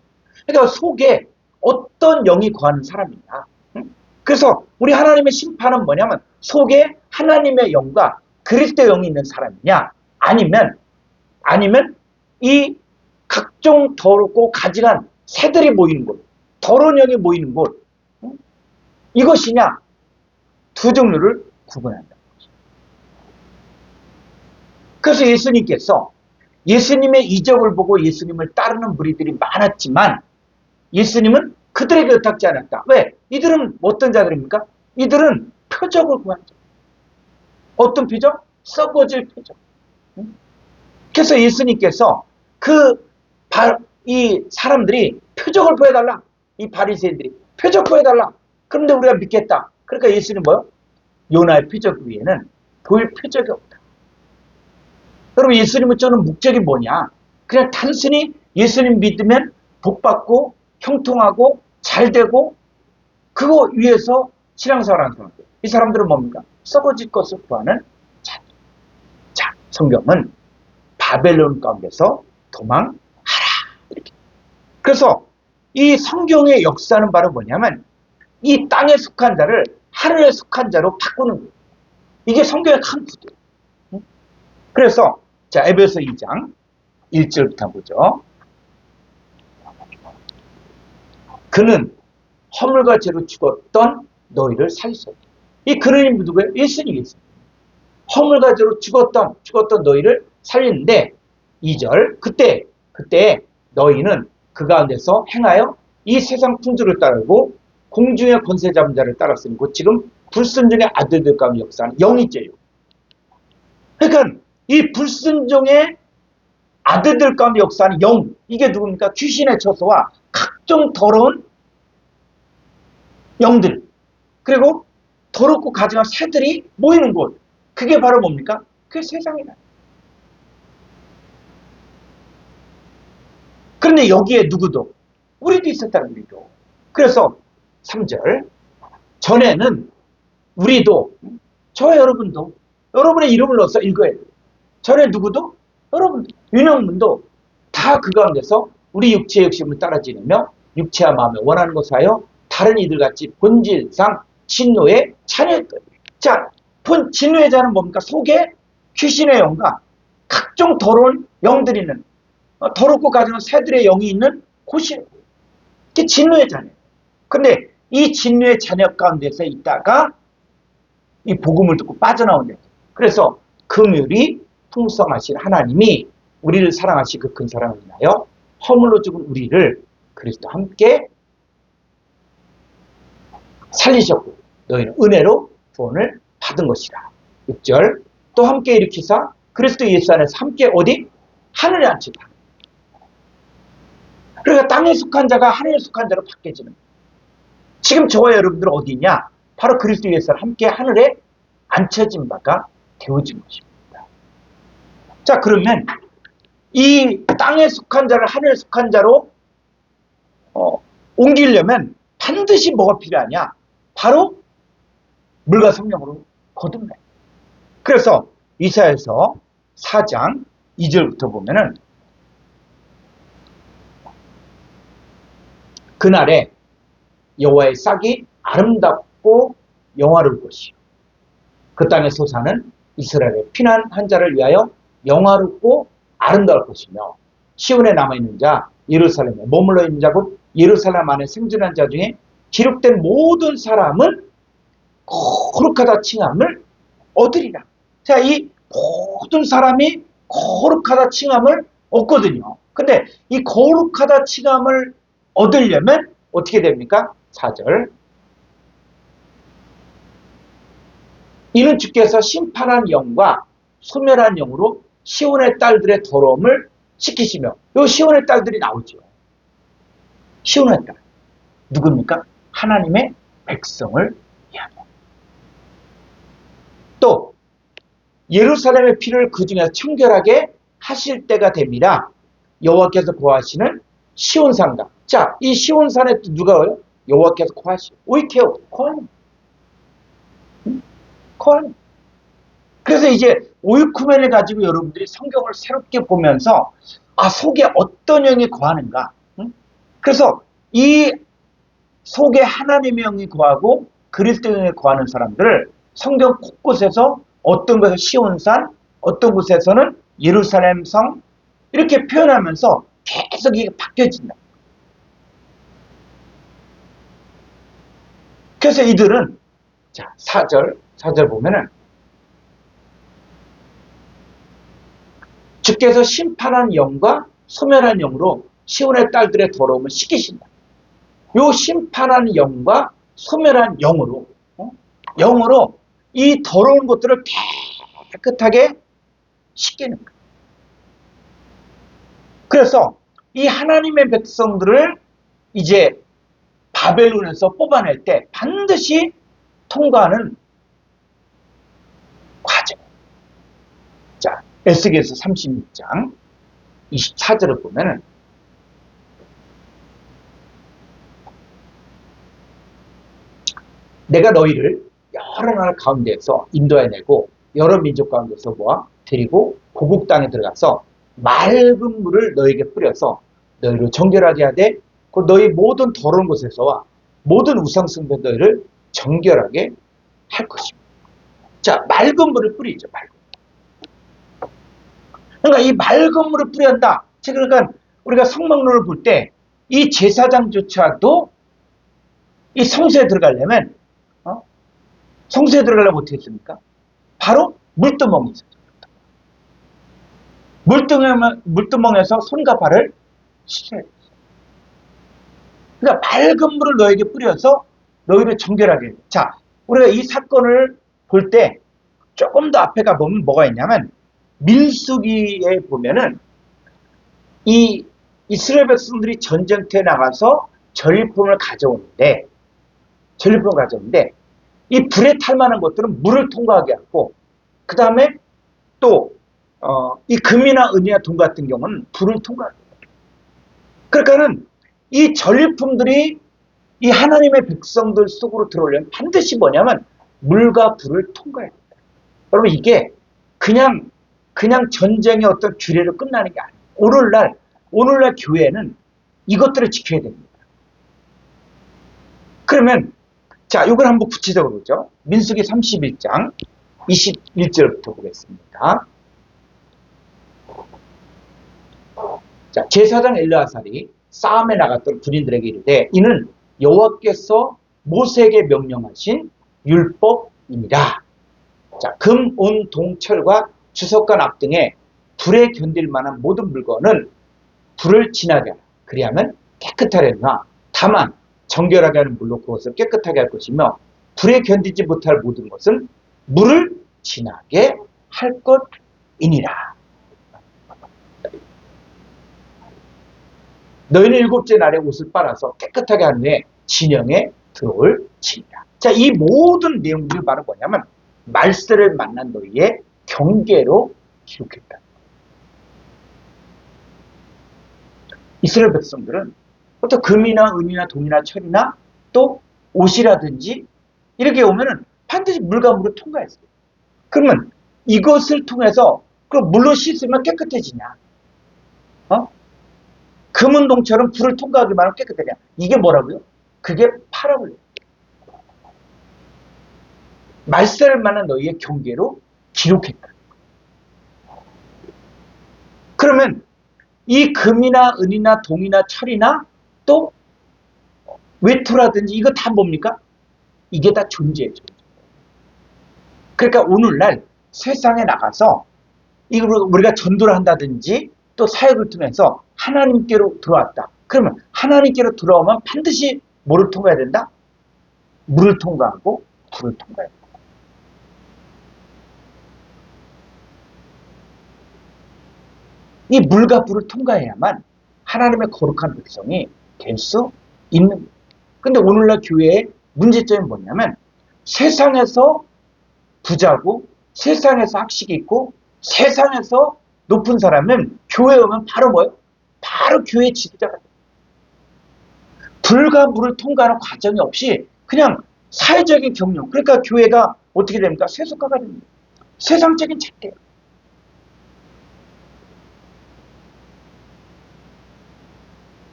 그러니까 속에 어떤 영이 거하는 사람이냐. 그래서 우리 하나님의 심판은 뭐냐면 속에 하나님의 영과 그리스도의 영이 있는 사람이냐, 아니면 이 각종 더럽고 가증한 새들이 모이는 곳, 더러운 영이 모이는 곳, 이것이냐, 두 종류를 구분한다. 그래서 예수님께서 예수님의 이적을 보고 예수님을 따르는 무리들이 많았지만 예수님은 그들에게 의탁지 않았다. 왜? 이들은 어떤 자들입니까? 이들은 표적을 구한 자. 어떤 표적? 썩어질 표적. 그래서 예수님께서 이 사람들이 표적을 보여달라. 이 바리새인들이 표적 보여달라. 그런데 우리가 믿겠다. 그러니까 예수님 뭐요? 요나의 표적 위에는 보일 표적이 없다. 여러분, 예수님은 저는 목적이 뭐냐? 그냥 단순히 예수님 믿으면 복받고 형통하고 잘되고 그거 위해서 신앙생활하는 사람들. 이 사람들은 뭡니까? 썩어질 것을 구하는 자. 자, 성경은 바벨론 가운데서 도망하라. 이렇게. 그래서 이 성경의 역사는 바로 뭐냐면 이 땅에 속한 자를 하늘에 속한 자로 바꾸는 거예요. 이게 성경의 큰 구조예요. 그래서 자, 에베소 2장 1절부터 보죠. 그는 허물과 죄로 죽었던 너희를 살리소서. 이 그는 누구예요? 예수님이 있어요. 허물과 죄로 죽었던 너희를 살리는데 2절 그때 너희는 그 가운데서 행하여 이 세상 풍조를 따르고 공중의 권세 잡은 자를 따랐으니 곧 지금 불순종의 아들들 가운데 역사하는 영이죄요. 그러니까 이 불순종의 아들들 가운데 역사하는 영, 이게 누굽니까? 귀신의 처소와 각종 더러운 영들, 그리고 더럽고 가증한 새들이 모이는 곳, 그게 바로 뭡니까? 그게 세상이다. 그런데 여기에 누구도, 우리도 있었다는 우리도. 그래서 3절, 전에는 우리도, 저와 여러분도, 여러분의 이름을 넣어서 읽어야 돼요. 전에 누구도, 여러분도, 윤영문도 다 그 가운데서 우리 육체의 욕심을 따라 지내며 육체와 마음에 원하는 것을 하여 다른 이들같이 본질상 진노의 자녀였더니. 자, 진노의 자는 뭡니까? 속에 귀신의 영과 각종 더러운 영들이 있는, 더럽고 가증한 새들의 영이 있는 곳이에요. 이게 진노의 자녀예요. 근데 이 진노의 자녀 가운데서 있다가 이 복음을 듣고 빠져나온 거예요. 그래서 긍휼이 풍성하신 하나님이 우리를 사랑하시 그 큰 사랑을 인하여 허물로 죽은 우리를 그리스도와 함께 살리셨고 너희는 은혜로 구원을 받은 것이라. 6절 또 함께 일으키사 그리스도 예수 안에서 함께 어디? 하늘에 앉히다. 그러니까 땅에 속한 자가 하늘에 속한 자로 바뀌어지는 거예요. 지금 저와 여러분들은 어디 있냐? 바로 그리스도 예수와 함께 하늘에 앉혀진 바가 되어진 것입니다. 자, 그러면 이 땅에 속한 자를 하늘에 속한 자로 옮기려면 반드시 뭐가 필요하냐? 바로 물과 성령으로 거듭나요. 그래서 이사야서 4장 2절부터 보면은 그날에 여호와의 싹이 아름답고 영화로울 것이요. 그 땅에 솟아는 이스라엘의 피난한 자를 위하여 영화롭고 아름다울 것이며 시온에 남아있는 자 예루살렘에 머물러 있는 자 곧 예루살렘 안에 생존한 자 중에 기록된 모든 사람은 거룩하다 칭함을 얻으리라. 자, 이 모든 사람이 거룩하다 칭함을 얻거든요. 근데 이 거룩하다 칭함을 얻으려면 어떻게 됩니까? 4절. 이는 주께서 심판한 영과 소멸한 영으로 시온의 딸들의 더러움을 씻기시며, 요 시온의 딸들이 나오죠. 시온의 딸. 누굽니까? 하나님의 백성을 이야기합니다. 또 예루살렘의 피를 그 중에서 청결하게 하실 때가 됩니다. 여호와께서 거하시는 시온산과. 자, 이 시온산에 누가 와요? 여호와께서 거하시고 오이케오 거하는. 거하는. 그래서 이제 오이쿠멘을 가지고 여러분들이 성경을 새롭게 보면서 속에 어떤 영이 거하는가. 그래서 이 속에 하나님의 영이 거하고 그리스도의 영이 거하는 사람들을 성경 곳곳에서 어떤 곳에서 시온산, 어떤 곳에서는 예루살렘 성 이렇게 표현하면서 계속 이게 바뀌어진다. 그래서 이들은 자 4절 보면은 주께서 심판한 영과 소멸한 영으로 시온의 딸들의 더러움을 씻기신다. 요 심판한 영과 소멸한 영으로 이 더러운 것들을 깨끗하게 씻기는 거예요. 그래서 이 하나님의 백성들을 이제 바벨론에서 뽑아낼 때 반드시 통과하는 과정. 자, 에스겔서 36장 24절을 보면은 내가 너희를 여러 나라 가운데에서 인도해내고 여러 민족 가운데서 모아 데리고 고국 땅에 들어가서 맑은 물을 너에게 뿌려서 너희를 정결하게 하되 그 너희 모든 더러운 곳에서와 모든 우상숭배 너희를 정결하게 할 것입니다. 자, 맑은 물을 뿌리죠. 맑은 물. 그러니까 이 맑은 물을 뿌린다. 그러니까 우리가 성막론을 볼 때 이 제사장조차도 이 성소에 들어가려면 성소에 들어가려면 어떻게 했습니까? 바로 물두멍이 있었죠. 물두멍에서 손과 발을 씻어야 됐어요. 그러니까 맑은 물을 너에게 뿌려서 너희를 정결하게 해요. 자, 우리가 이 사건을 볼 때 조금 더 앞에 가보면 뭐가 있냐면 민수기에 보면은 이 이스라엘 백성들이 전쟁터에 나가서 전리품을 가져오는데 이 불에 탈 만한 것들은 물을 통과하게 하고 그 다음에 또 이 금이나 은이나 돈 같은 경우는 불을 통과하게 해요. 그러니까는 이 전리품들이 이 하나님의 백성들 속으로 들어오려면 반드시 뭐냐면 물과 불을 통과해야 된다. 여러분 이게 그냥 전쟁의 어떤 규례로 끝나는 게 아니에요. 오늘날 교회는 이것들을 지켜야 됩니다. 그러면 자, 이걸 한번 구체적으로 보죠. 민수기 31장 21절부터 보겠습니다. 자, 제사장 엘르아살이 싸움에 나갔던 군인들에게 이르되 이는 여호와께서 모세에게 명령하신 율법입니다. 자, 금, 은, 동, 철과 주석과 납 등의 불에 견딜 만한 모든 물건은 불을 지나게 하라. 그리하면 깨끗하려니와 다만 정결하게 하는 물로 그것을 깨끗하게 할 것이며 불에 견디지 못할 모든 것은 물을 지나게 할 것이니라. 너희는 일곱째 날에 옷을 빨아서 깨끗하게 한 후에 진영에 들어올지니라. 자, 이 모든 내용들이 바로 뭐냐면 말세를 만난 너희의 경계로 기록했다. 이스라엘 백성들은 어떤 금이나 은이나 동이나 철이나 또 옷이라든지 이렇게 오면은 반드시 물과 물을 통과했어요. 그러면 이것을 통해서 그 물로 씻으면 깨끗해지냐? 금운동처럼 불을 통과하기만 하면 깨끗하냐. 이게 뭐라고요? 그게 파라볼레. 말살 만한 너희의 경계로 기록했다. 그러면 이 금이나 은이나 동이나 철이나 또 외투라든지 이거 다 뭡니까? 이게 다 존재예요. 그러니까 오늘날 세상에 나가서 이걸 우리가 전도를 한다든지 또 사역을 통해서 하나님께로 들어왔다. 그러면 하나님께로 들어오면 반드시 뭐를 통과해야 된다? 물을 통과하고 불을 통과해야 된다. 이 물과 불을 통과해야만 하나님의 거룩한 백성이 될 수 있는 거예요. 근데 오늘날 교회의 문제점이 뭐냐면 세상에서 부자고 세상에서 학식이 있고 세상에서 높은 사람은 교회에 오면 바로 뭐예요? 바로 교회 지도자가 돼요. 불과 물을 통과하는 과정이 없이 그냥 사회적인 경륜, 그러니까 교회가 어떻게 됩니까? 세속화가 됩니다. 세상적인 잣대예요.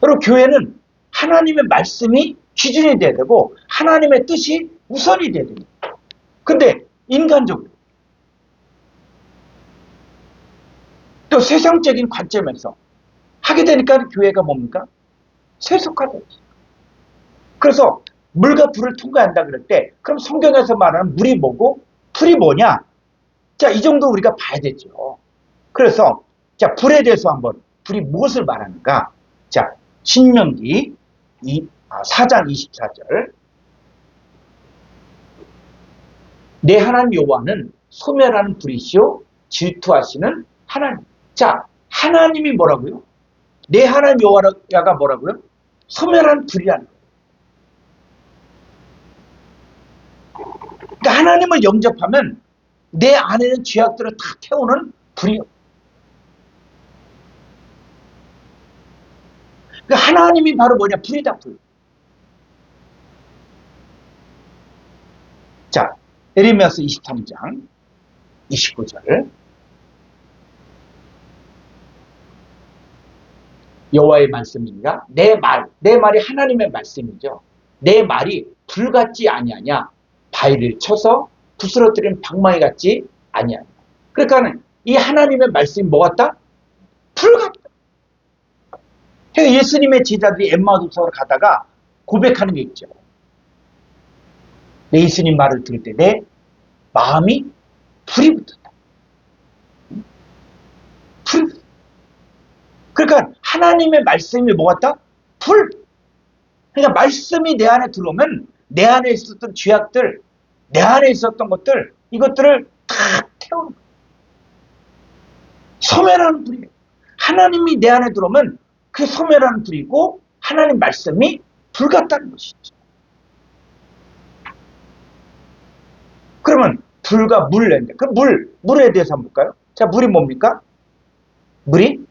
그리고 교회는 하나님의 말씀이 기준이 돼야 되고 하나님의 뜻이 우선이 돼야 됩니다. 근데 인간적으로 또 세상적인 관점에서 하게 되니까 교회가 뭡니까? 세속화되죠. 그래서 물과 불을 통과한다 그럴 때 그럼 성경에서 말하는 물이 뭐고 불이 뭐냐? 자, 이 정도 우리가 봐야 되죠. 그래서 자, 불에 대해서 한번 불이 무엇을 말하는가? 자, 신명기 4장 24절. 내 하나님 여호와는 소멸하는 불이시요 질투하시는 하나님. 자, 하나님이 뭐라고요? 내 하나님 여호와가 뭐라고요? 소멸하는 불이라는 거예요. 그러니까 하나님을 영접하면 내 안에는 죄악들을 다 태우는 불이요. 그러니까 하나님이 바로 뭐냐? 불이다, 불. 자, 에레미야서 23장 29절. 여호와의 말씀입니다. 내 말이 하나님의 말씀이죠. 내 말이 불같지 아니하냐? 바위를 쳐서 부스러뜨린 방망이 같지 아니하냐? 그러니까 이 하나님의 말씀이 뭐 같다? 불 같다. 예수님의 제자들이 엠마우스로 가다가 고백하는 게 있죠. 내 예수님 말을 들을 때 내 마음이 불이 붙었다. 불. 그러니까 하나님의 말씀이 뭐 같다? 불. 그러니까 말씀이 내 안에 들어오면 내 안에 있었던 죄악들, 내 안에 있었던 것들, 이것들을 다 태우는 거예요. 소멸하는 불이에요. 하나님이 내 안에 들어오면 그 소멸하는 불이고 하나님 말씀이 불 같다는 것이죠. 그러면 불과 물, 그럼 물에 대해서 한번 볼까요? 자, 물이 뭡니까? 물이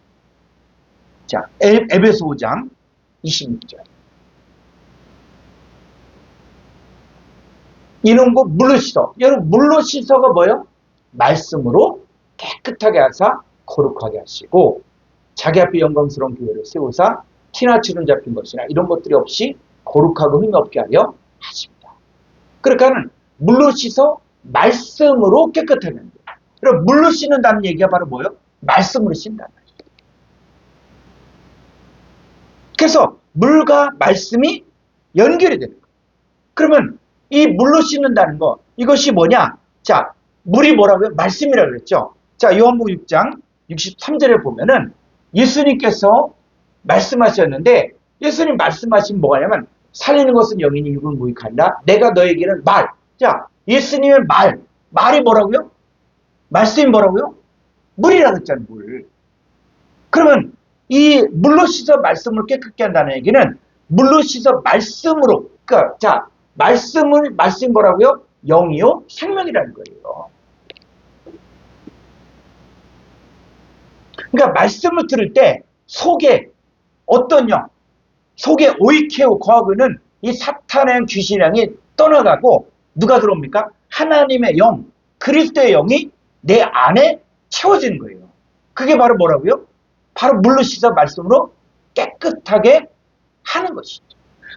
자, 에베소 5장 26절. 이런거 물로 씻어. 여러분, 물로 씻어가 뭐예요? 말씀으로 깨끗하게 하사 거룩하게 하시고 자기 앞에 영광스러운 교회를 세우사 티나 주름 잡힌 것이나 이런 것들이 없이 거룩하고 흠이 없게 하려 하십니다. 그러니까는 물로 씻어 말씀으로 깨끗하게 합니다. 그럼 물로 씻는다는 얘기가 바로 뭐예요? 말씀으로 씻는다는 거예요. 그래서 물과 말씀이 연결이 되는 거예요. 그러면 이 물로 씻는다는 거, 이것이 뭐냐? 자, 물이 뭐라고요? 말씀이라고 그랬죠. 자, 요한복음 6장 63절에 보면은 예수님께서 말씀하셨는데 예수님 말씀하신 뭐냐면 살리는 것은 영이니 육은 무익하니라. 내가 너에게는 말. 자, 예수님의 말이 뭐라고요? 말씀이 뭐라고요? 물이라고 했잖아요. 물. 그러면 이 물로 씻어 말씀을 깨끗게 한다는 얘기는 물로 씻어 말씀으로, 그러니까 자, 말씀이 뭐라고요? 영이요 생명이라는 거예요. 그러니까 말씀을 들을 때 속에 어떤 영, 속에 오이케오 거하고는 이 사탄의 귀신의 영이 떠나가고 누가 들어옵니까? 하나님의 영, 그리스도의 영이 내 안에 채워지는 거예요. 그게 바로 뭐라고요? 바로 물로 씻어 말씀으로 깨끗하게 하는 것이죠.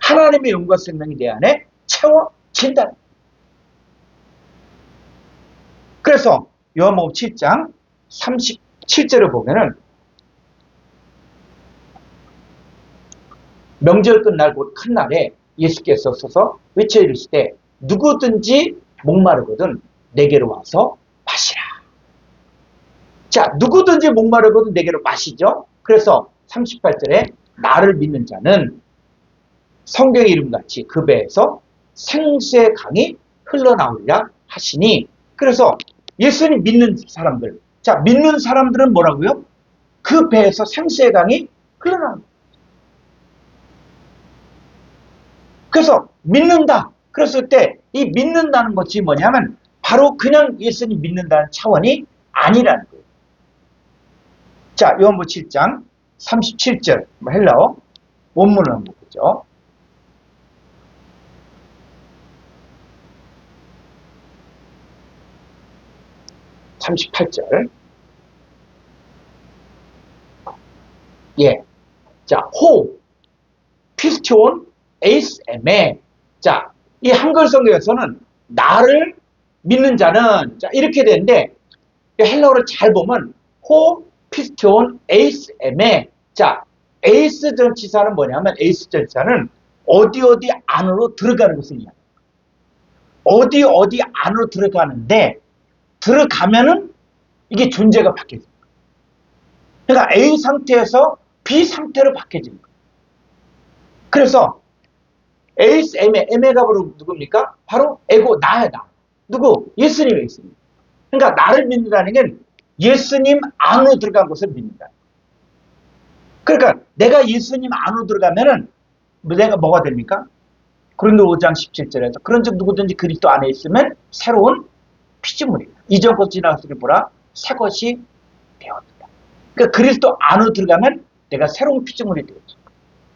하나님의 영과 생명이 내 안에 채워진다. 그래서 요한복음 7장 37절을 보면은 명절 끝날 곧 큰 날에 예수께서 서서 외쳐 이르시되 누구든지 목마르거든 내게로 와서 마시라. 자, 누구든지 목마르거든 내게로 마시죠. 그래서 38절에 나를 믿는 자는 성경의 이름같이 그 배에서 생수의 강이 흘러나오리라 하시니, 그래서 예수님 믿는 사람들, 자, 믿는 사람들은 뭐라고요? 그 배에서 생수의 강이 흘러나옵니다. 그래서 믿는다. 그랬을 때 이 믿는다는 것이 뭐냐면 바로 그냥 예수님 믿는다는 차원이 아니라는 거예요. 자, 요한복음 7장 37절 헬라어 원문을 한번 보죠. (38절) 예, 자, 호 피스티온 에이스 에메. 자, 이 한글 성경에서는 나를 믿는 자는 자 이렇게 되는데 헬라어를 잘 보면 호 피스티온 에이스 에메. 자, 에이스 전치사는 뭐냐면 에이스 전치사는 어디 안으로 들어가는 것을 이야기해요. 어디 안으로 들어가는데 들어가면은 이게 존재가 바뀌어집니다. 그러니까 A 상태에서 B 상태로 바뀌어집니다. 그래서 에이스 에메가 바로 누굽니까? 바로 에고 나야 나. 누구? 예수님이 있습니다. 그러니까 나를 믿는다는 게 예수님 안으로 들어간 것을 믿는다. 그러니까 내가 예수님 안으로 들어가면은 내가 뭐가 됩니까? 고린도 5장 17절에서 그런즉 누구든지 그리스도 안에 있으면 새로운 피조물이다. 이전 것 지나갔으니 보라 새 것이 되었다. 그러니까 그리스도 안으로 들어가면 내가 새로운 피조물이 되어지고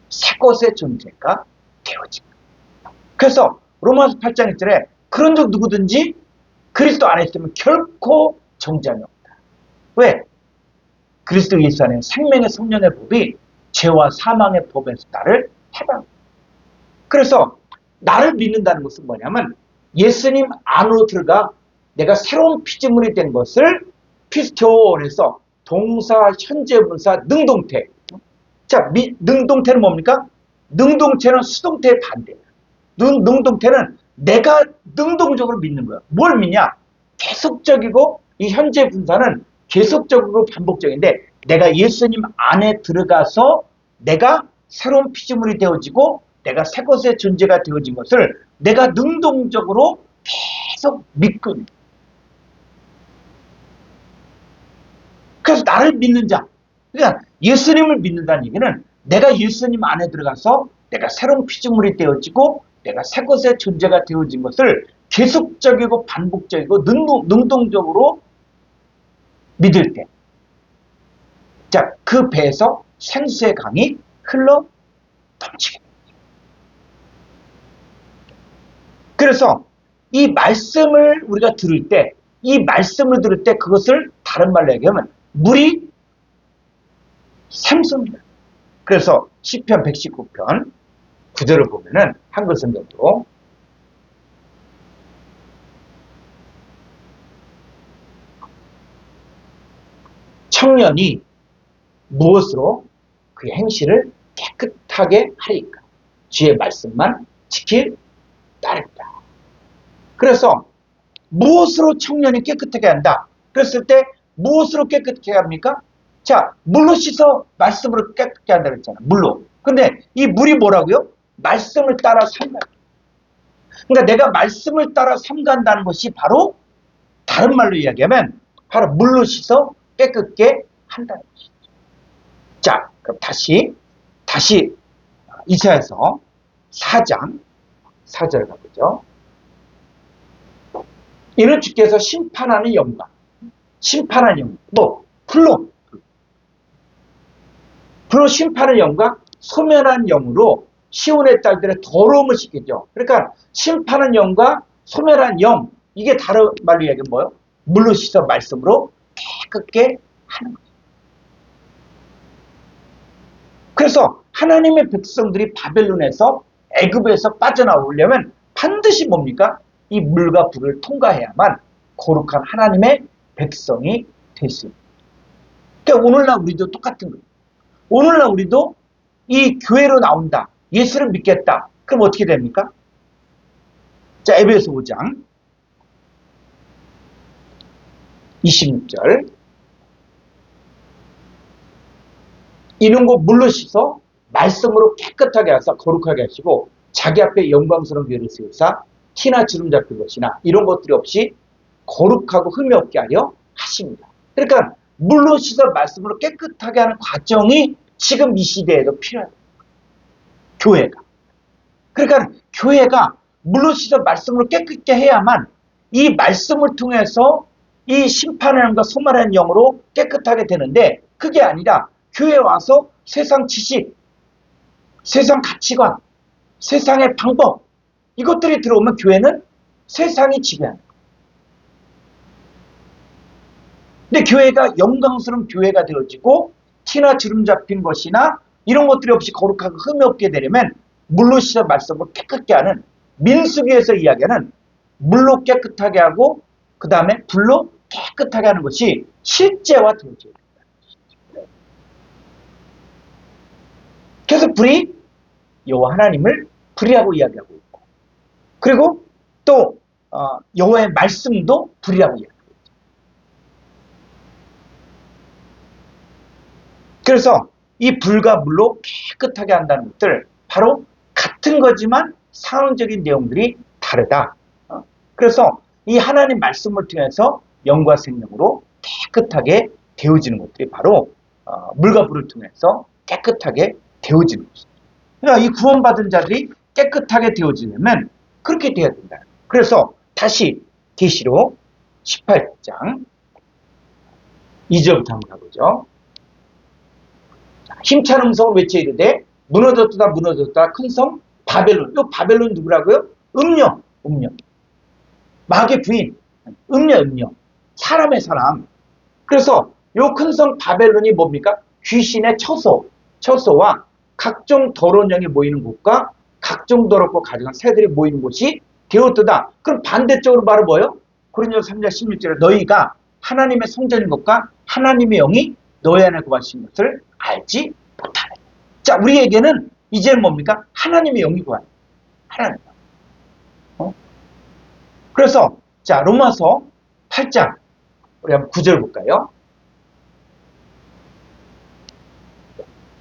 새 것의 존재가 되어집니다. 그래서 로마서 8장 1절에 그런즉 누구든지 그리스도 안에 있으면 결코 정죄함이 없다. 왜? 그리스도 예수 안에 생명의 성령의 법이 죄와 사망의 법에서 나를 해방합니다. 그래서 나를 믿는다는 것은 뭐냐면 예수님 안으로 들어가 내가 새로운 피조물이 된 것을 피스토온에서 동사, 현재 분사, 능동태. 자, 능동태는 뭡니까? 능동태는 수동태의 반대예요. 능동태는 내가 능동적으로 믿는 거야. 뭘 믿냐? 계속적이고 이 현재 분사는 계속적이고 반복적인데 내가 예수님 안에 들어가서 내가 새로운 피조물이 되어지고 내가 새 것의 존재가 되어진 것을 내가 능동적으로 계속 믿고 있는 거야. 그래서 나를 믿는 자, 그러니까 예수님을 믿는다는 얘기는 내가 예수님 안에 들어가서 내가 새로운 피조물이 되어지고 내가 새 것의 존재가 되어진 것을 계속적이고 반복적이고 능동적으로 믿을 때, 자, 그 배에서 생수의 강이 흘러 넘치게 됩니다. 그래서 이 말씀을 우리가 들을 때, 그것을 다른 말로 얘기하면 물이 샘솟는다. 그래서 시편 119편 9절을 보면은 한글 성경으로 청년이 무엇으로 그의 행실을 깨끗하게 하리까? 주의 말씀만 지킬 따르다. 그래서 무엇으로 청년이 깨끗하게 한다? 그랬을 때 무엇으로 깨끗하게 합니까? 자, 물로 씻어 말씀으로 깨끗하게 한다고 했잖아. 물로. 근데 이 물이 뭐라고요? 말씀을 따라 삼간다. 그러니까 내가 말씀을 따라 삼간다는 것이 바로 다른 말로 이야기하면 바로 물로 씻어 깨끗게 한다는 것이죠. 자, 그럼 다시 이사야서 4장 4절 가보죠. 이는 주께서 심판하는 영광, 불로 심판하는 영광, 소멸한 영으로 시온의 딸들의 더러움을 씻겠죠. 그러니까 심판하는 영과 소멸한 영, 이게 다른 말로 이야기하면 뭐예요? 물로 씻어 말씀으로 깨끗게 하는 거죠. 그래서 하나님의 백성들이 바벨론에서 애굽에서 빠져나오려면 반드시 뭡니까? 이 물과 불을 통과해야만 거룩한 하나님의 백성이 될 수 있습니다. 그러니까 오늘날 우리도 똑같은 거예요. 오늘날 우리도 이 교회로 나온다. 예수를 믿겠다. 그럼 어떻게 됩니까? 자, 에베소 5장 26절. 이런 거 물로 씻어 말씀으로 깨끗하게 하사 거룩하게 하시고 자기 앞에 영광스러운 교회를 세우사 티나 주름 잡힌 것이나 이런 것들이 없이 거룩하고 흠이 없게 하려 하십니다. 그러니까 물로 씻어 말씀으로 깨끗하게 하는 과정이 지금 이 시대에도 필요합니다. 교회가. 그러니까 교회가 물로 씻어 말씀으로 깨끗게 해야만 이 말씀을 통해서 이 심판의 영과 소멸의 영으로 깨끗하게 되는데 그게 아니라 교회에 와서 세상 지식, 세상 가치관, 세상의 방법 이것들이 들어오면 교회는 세상이 지배하는 거예요. 근데 교회가 영광스러운 교회가 되어지고 티나 주름 잡힌 것이나 이런 것들이 없이 거룩하고 흠이 없게 되려면 물로 씻어 말씀으로 깨끗게 하는 민수기에서 이야기하는 물로 깨끗하게 하고 그 다음에 불로 깨끗하게 하는 것이 실제화 되어져야 된다. 그래서 불이 여호와 하나님을 불이라고 이야기하고 있고 그리고 또 여호와의 말씀도 불이라고 이야기하고 있죠. 그래서 이 불과 물로 깨끗하게 한다는 것들 바로 같은 거지만 상황적인 내용들이 다르다. 그래서 이 하나님 말씀을 통해서 영과 생명으로 깨끗하게 되어지는 것들이 바로 물과 불을 통해서 깨끗하게 되어지는 것입니다. 그러니까 이 구원받은 자들이 깨끗하게 되어지려면 그렇게 되어야 된다. 그래서 다시 계시록 18장 2절부터 한번 가보죠. 힘찬 음성으로 외쳐 이르되 무너졌다 무너졌다 큰 성 바벨론. 이 바벨론 누구라고요? 음녀. 마귀의 부인. 음녀. 사람의 사람. 그래서 이 큰 성 바벨론이 뭡니까? 귀신의 처소와 각종 더러운 영이 모이는 곳과 각종 더럽고 가증한 새들이 모이는 곳이 되었도다. 그럼 반대쪽으로 바로 뭐예요? 고린도서 3장 16절에 너희가 하나님의 성전인 것과 하나님의 영이 너희 안에 거하신 것을 알지 못하네. 자, 우리에게는 이제는 뭡니까? 하나님의 영이 거하네. 하나님. 그래서 자, 로마서 8장 우리 한번 9절 볼까요?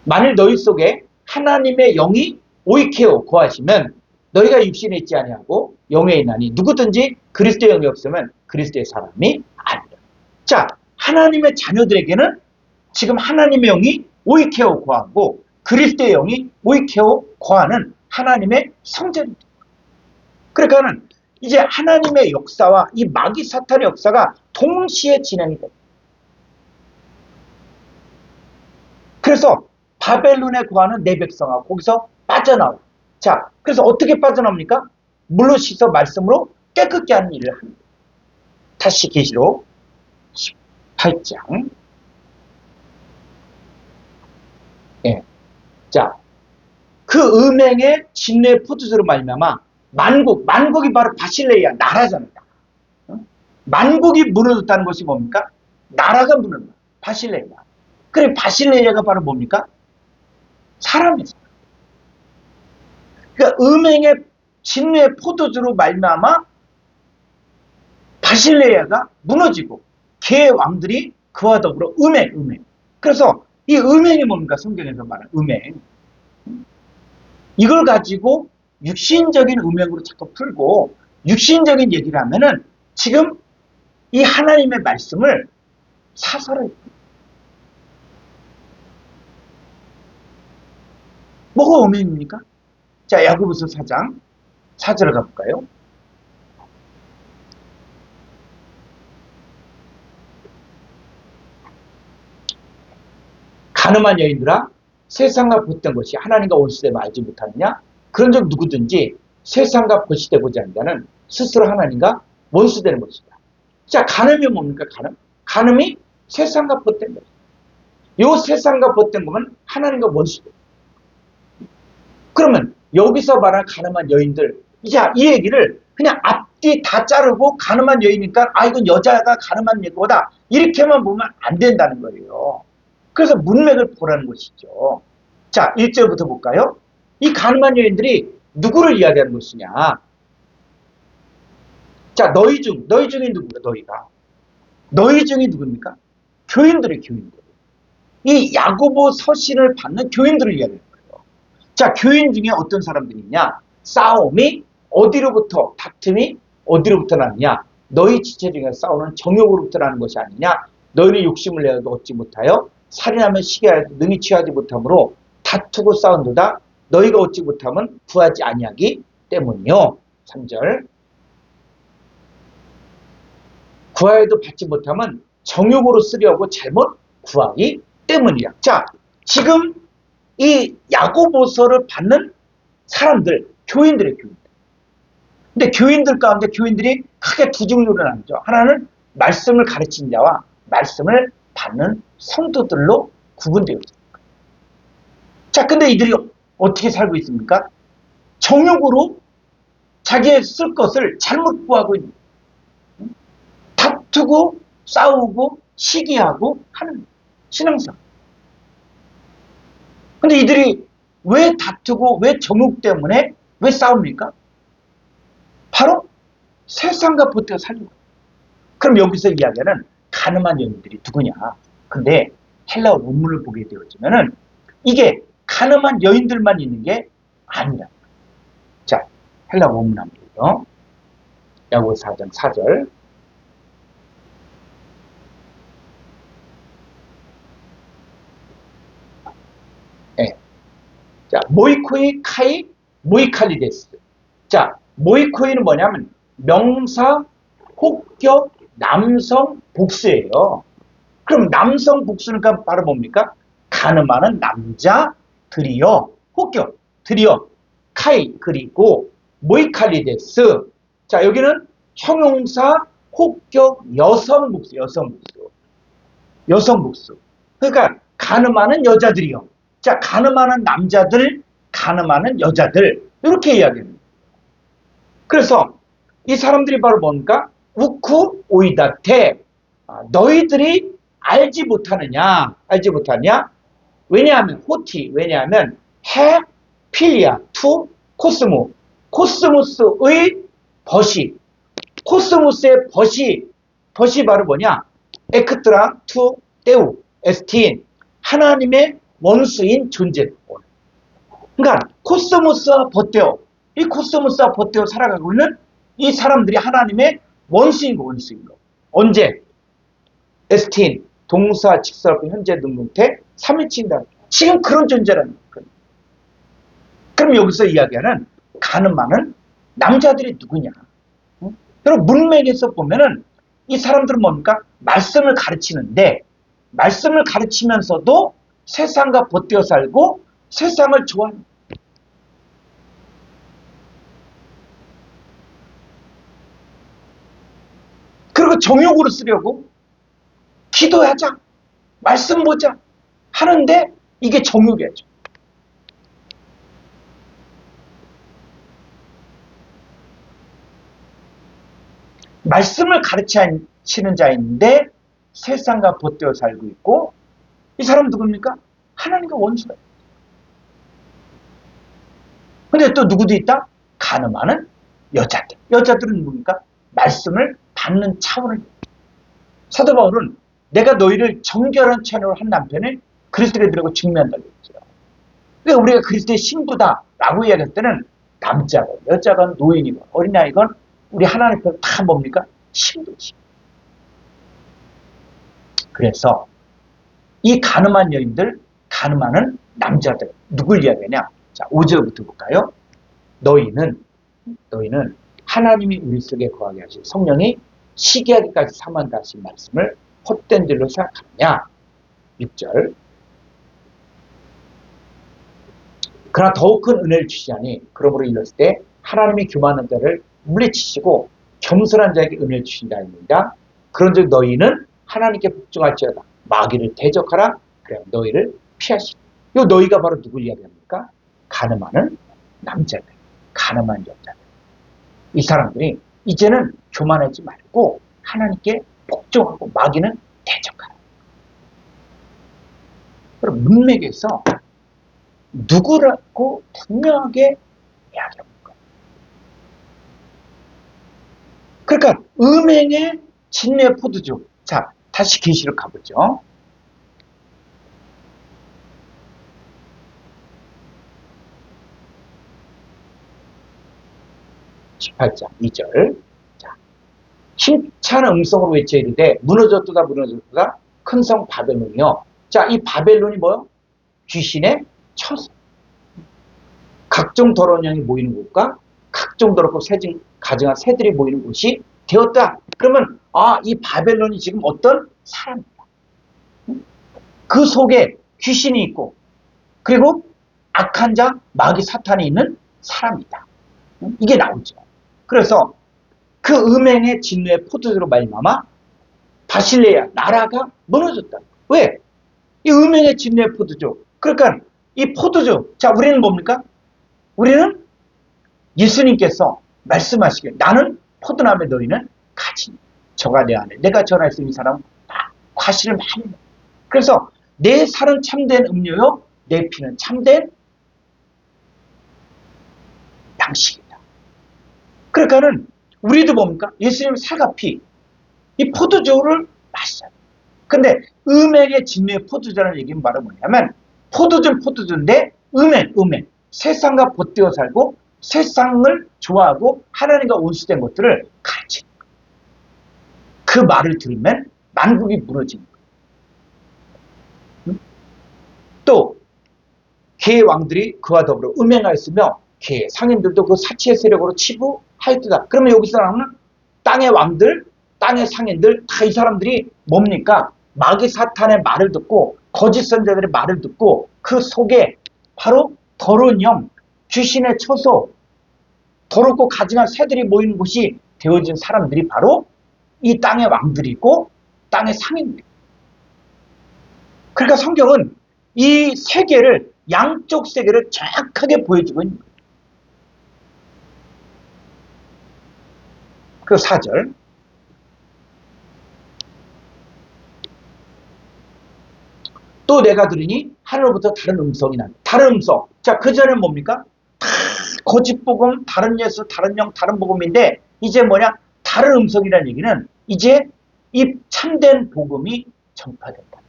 만일 너희 속에 하나님의 영이 오이케오 거하시면 너희가 육신에 있지 아니하고 영에 있나니 누구든지 그리스도의 영이 없으면 그리스도의 사람이 아니다. 자, 하나님의 자녀들에게는 지금 하나님의 영이 오이케오 거하고 그리스도의 영이 오이케오 거하는 하나님의 성전입니다. 그러니까는 이제 하나님의 역사와 이 마귀 사탄의 역사가 동시에 진행이 됩니다. 그래서 바벨론에 거하는 내 백성아 거기서 빠져나와. 자, 그래서 어떻게 빠져나옵니까? 물로 씻어 말씀으로 깨끗게 하는 일을 합니다. 다시 계시록 18장. 예. 자, 그 음행의 진노의 포도주로 말미암아 만국이 바로 바실레이아 나라잖아요. 만국이 무너졌다는 것이 뭡니까? 나라가 무너졌다. 바실레이아. 그래 바실레이아가 바로 뭡니까? 사람이죠. 그러니까 음행의 진노의 포도주로 말미암아 바실레이아가 무너지고 걔의 왕들이 그와 더불어 음행. 그래서 이 음행이 뭡니까? 성경에서 말하는 음행. 이걸 가지고 육신적인 음행으로 자꾸 풀고 육신적인 얘기를 하면은 지금 이 하나님의 말씀을 사설을 뭐가 음행입니까? 자, 야고보서 4장 4절을 가볼까요? 가늠한 여인들아 세상과 보던 것이 하나님과 원수됨을 알지 못하느냐? 그런 적 누구든지 세상과 보시되 보지 않는 자는 스스로 하나님과 원수되는 것이다. 자, 간음이 뭡니까? 간음이 세상과 벗된 것. 이 세상과 벗된 거면 하나님과 원수돼. 그러면 여기서 말하는 가늠한 여인들, 자, 이 얘기를 그냥 앞뒤 다 자르고 가늠한 여인이니까 아 이건 여자가 가늠한 거다 이렇게만 보면 안 된다는 거예요. 그래서 문맥을 보라는 것이죠. 자, 1절부터 볼까요? 이 가늠한 여인들이 누구를 이야기하는 것이냐? 자, 너희 중에 누구야? 너희 중에 누굽니까? 교인들의 교인들. 이 야고보 서신을 받는 교인들을 이야기하는 거예요. 자, 교인 중에 어떤 사람들이 있냐? 싸움이 어디로부터, 다툼이 어디로부터 나느냐? 너희 지체 중에 싸우는 정욕으로부터 나는 것이 아니냐? 너희는 욕심을 내어도 얻지 못하여 살인하면 시기하여도 능히 취하지 못하므로 다투고 싸운도다. 너희가 얻지 못하면 구하지 아니하기 때문이요. 3절. 구하여도 받지 못하면 정욕으로 쓰려고 잘못 구하기 때문이야. 자, 지금 이 야고보서를 받는 사람들, 교인들의 교인들. 근데 교인들 가운데 교인들이 크게 두 종류로 나누죠. 하나는 말씀을 가르치는 자와 말씀을 받는 성도들로 구분되어 있습니다. 자, 근데 이들이 어떻게 살고 있습니까? 정욕으로 자기의 쓸 것을 잘못 구하고 있는 거예요. 다투고 싸우고 시기하고 하는 신앙생. 근데 이들이 왜 다투고 왜 정욕 때문에 왜 싸웁니까? 바로 세상과 보태어 살는 거예요. 그럼 여기서 이야기하는 가늠한 여인들이 누구냐? 근데 헬라어 원문을 보게 되어지면은 이게 가늠한 여인들만 있는 게 아니라. 자, 헬라어 원문 한번 보죠. 야고보서 4장 4절. 네. 자, 모이코이 카이 모이칼리데스. 자, 모이코이는 뭐냐면 명사, 혹격, 남성, 복수예요. 그럼 남성 복수니까 바로 뭡니까? 가늠하는 남자들이요. 혹격, 들이요. 카이, 그리고 모이칼리데스. 자, 여기는 형용사, 혹격, 여성 복수, 여성 복수. 그러니까 가늠하는 여자들이요. 자, 가늠하는 남자들, 가늠하는 여자들. 이렇게 이야기합니다. 그래서 이 사람들이 바로 뭔가 우쿠 오이다테, 너희들이 알지 못하느냐? 왜냐하면 호티, 왜냐하면 해 필리아 투 코스모, 코스모스의 벗이, 코스모스의 벗이 바로 뭐냐? 에크트라 투 테우 에스틴, 하나님의 원수인 존재. 그러니까 코스모스와 버테오, 이 코스모스와 버테오 살아가고 있는 이 사람들이 하나님의 원수인 거. 언제? 에스틴, 동사, 직설부, 현재, 능동태, 3인칭이다. 지금 그런 존재라는 거예요. 그럼 여기서 이야기하는 가늠하는 남자들이 누구냐? 여러분, 문맥에서 보면은 이 사람들은 뭡니까? 말씀을 가르치는데, 말씀을 가르치면서도 세상과 버티어 살고 세상을 좋아하는. 그리고 정욕으로 쓰려고 기도하자, 말씀 보자 하는데 이게 정욕이죠. 말씀을 가르치는 자인데 세상과 버티어 살고 있고, 이 사람 누굽니까? 하나님과 원수다. 근데 또 누구도 있다? 가늠하는 여자들. 여자들은 누굽니까? 말씀을 받는 차원을. 사도 바울은 내가 너희를 정결한 체내로 한 남편을 그리스도께 드리고 증명한다고 했죠. 그러니까 우리가 그리스도의 신부다라고 이야기할 때는 남자건 여자건 노인이건 어린아이건 우리 하나님 편 다 뭡니까? 신부지. 그래서 이 가늠한 여인들, 가늠하는 남자들 누굴 이야기하냐? 자, 5절부터 볼까요? 너희는 하나님이 우리 속에 거하게 하실 성령이 시기하기까지 삼한다 하신 말씀을 헛된 줄로 생각하느냐? 6절. 그러나 더욱 큰 은혜를 주시자니 그러므로 이랬을 때 하나님이 교만한 자를 물리치시고 겸손한 자에게 은혜를 주신다 합니다. 그런즉 너희는 하나님께 복종할지어다. 마귀를 대적하라. 그래 너희를 피하시라. 이 너희가 바로 누굴 이야기합니까? 가늠하는 남자들, 가늠한 여자들. 이 사람들이 이제는 교만하지 말고 하나님께 복종하고 마귀는 대적하라. 그럼 문맥에서 누구라고 분명하게 이야기하는 거예요. 그러니까 음행의 진리의 포도주. 자, 다시 계시록 가보죠. 18장 2절. 자, 힘찬 음성으로 외쳐 이르되 무너졌도다 무너졌도다 큰 성 바벨론이요. 자, 이 바벨론이 뭐요? 귀신의 처소. 각종 더러운 영이 모이는 곳과 각종 더럽고 가증한 새들이 모이는 곳이 되었다. 그러면 이 바벨론이 지금 어떤 사람이다. 그 속에 귀신이 있고 그리고 악한 자 마귀 사탄이 있는 사람이다. 이게 나오죠. 그래서 그 음행의 진노의 포도주로 말미암아 바실레아 나라가 무너졌다. 왜? 이 음행의 진노의 포도주. 그러니까 이 포도주. 자, 우리는 뭡니까? 우리는 예수님께서 말씀하시길 나는 포도나무에 너희는 가지. 저가 내 안에 내가 전하였으니 이 사람은 다 과실을 많이. 그래서 내 살은 참된 음료요 내 피는 참된 양식이다. 그러니까는 우리도 뭡니까? 예수님 살과 피, 이 포도주를 마셔요. 근데 음행의 진노의 포도주라는 얘기는 바로 뭐냐면 포도주는 포도주인데 음행. 세상과 벗되어 살고 세상을 좋아하고 하나님과 원수된 것들을 가르치는 거예요. 그 말을 들으면 만국이 무너지는 거예요. 또 개의 왕들이 그와 더불어 음행하였으며 개의 상인들도 그 사치의 세력으로 치부하였다. 그러면 여기서 나오는 땅의 왕들, 땅의 상인들 다 이 사람들이 뭡니까? 마귀 사탄의 말을 듣고 거짓 선자들의 말을 듣고 그 속에 바로 더러운 영, 귀신의 처소, 더럽고 가증한 새들이 모이는 곳이 되어진 사람들이 바로 이 땅의 왕들이고 땅의 상인들. 그러니까 성경은 이 세계를 양쪽 세계를 정확하게 보여주고 있는 거예요. 그 4절. 또 내가 들으니 하늘로부터 다른 음성이 난다. 다른 음성. 자, 그 전에는 뭡니까? 다 거짓 복음, 다른 예수, 다른 영, 다른 복음인데 이제 뭐냐? 다른 음성이라는 얘기는 이제 이 참된 복음이 전파된다.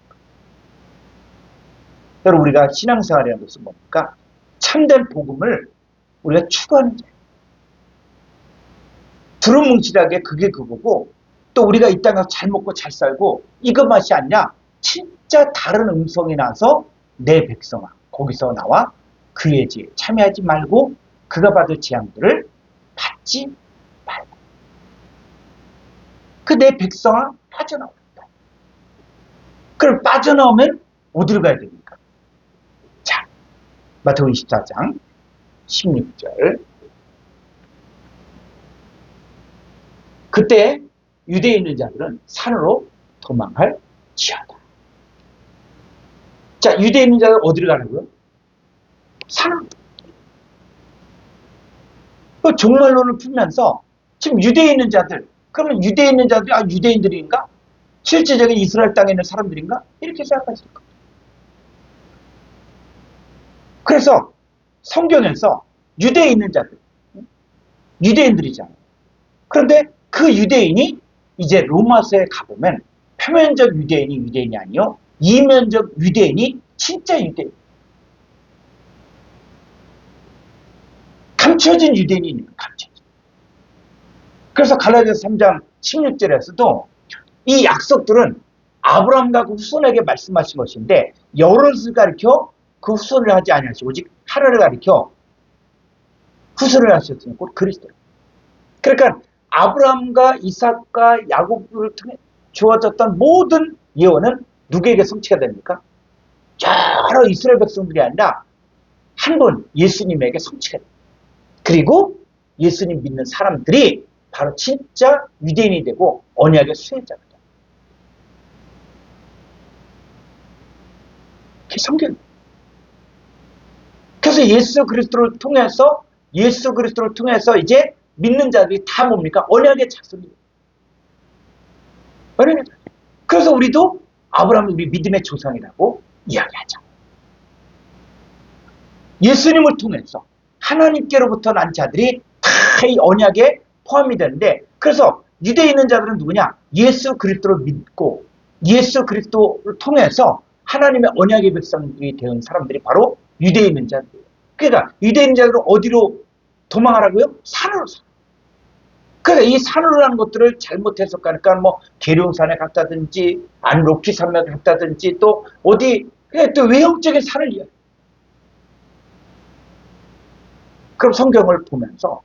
여러분 우리가 신앙생활이라는 것은 뭡니까? 참된 복음을 우리가 추구하는 자예요. 두루뭉실하게 그게 그거고 또 우리가 이 땅에서 잘 먹고 잘 살고 이것 맛이 아니라 진짜 다른 음성이 나서 내 백성아 거기서 나와 그의 지에 참여하지 말고 그가 받을 재앙들을 받지 말고 그 내 백성아 빠져나온다. 그럼 빠져나오면 어디로 가야 됩니까? 자, 마태복음 24장 16절. 그때 유대에 있는 자들은 산으로 도망할 지어다. 자, 유대에 있는 자들 어디로 가라고요? 산으로. 그 종말론을 풀면서 지금 유대에 있는 자들, 그러면 유대에 있는 자들이 유대인들인가? 실제적인 이스라엘 땅에 있는 사람들인가? 이렇게 생각하실 거예요. 그래서 성경에서 유대에 있는 자들, 유대인들이잖아요. 그런데 그 유대인이 이제 로마서에 가보면 표면적 유대인이 유대인이 아니요 이면적 유대인이 진짜 유대인. 감춰진 유대인이 감춰진. 그래서 갈라디아서 3장 16절에서도 이 약속들은 아브라함과 그 후손에게 말씀하신 것인데 여럿을 가리켜 그 후손을 하지 아니하시고 오직 하나를 가리켜 후손을 하셨으니 곧 그리스도. 그러니까 아브라함과 이삭과 야곱을 통해 주어졌던 모든 예언은 누구에게 성취가 됩니까? 여러 이스라엘 백성들이 아니라 한 분 예수님에게 성취가 됩니다. 그리고 예수님 믿는 사람들이 바로 진짜 유대인이 되고 언약의 수혜자가 됩니다. 그게 성경. 그래서 예수 그리스도를 통해서 이제 믿는 자들이 다 뭡니까? 언약의 자손이에요. 그래서 우리도 아브라함은 우리 믿음의 조상이라고 이야기하죠. 예수님을 통해서 하나님께로부터 난 자들이 다 이 언약에 포함이 되는데, 그래서 유대에 있는 자들은 누구냐? 예수 그리스도를 믿고 예수 그리스도를 통해서 하나님의 언약의 백성들이 되는 사람들이 바로 유대에 있는 자들이에요. 그러니까 유대에 있는 자들은 어디로 도망하라고요? 산으로. 그러니까 이 산으로 하는 것들을 잘못 해석하니까 뭐 계룡산에 갔다든지 아니 로키 산맥에 갔다든지 또 어디 또 외형적인 산을 이야기해요. 그럼 성경을 보면서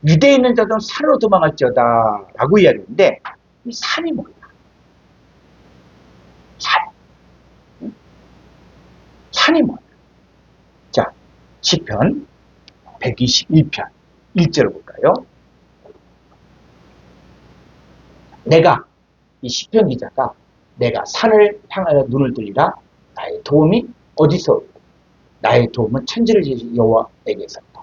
유대에 있는 자들은 산으로 도망할지어다 라고 이야기했는데, 이 산이 뭐야? 산이 뭐야? 자, 시편 121편 1절을 볼까요? 이 시편 기자가 내가 산을 향하여 눈을 들리라. 나의 도움이 어디서 올까? 나의 도움은 천지를 지으신 여호와에게서다.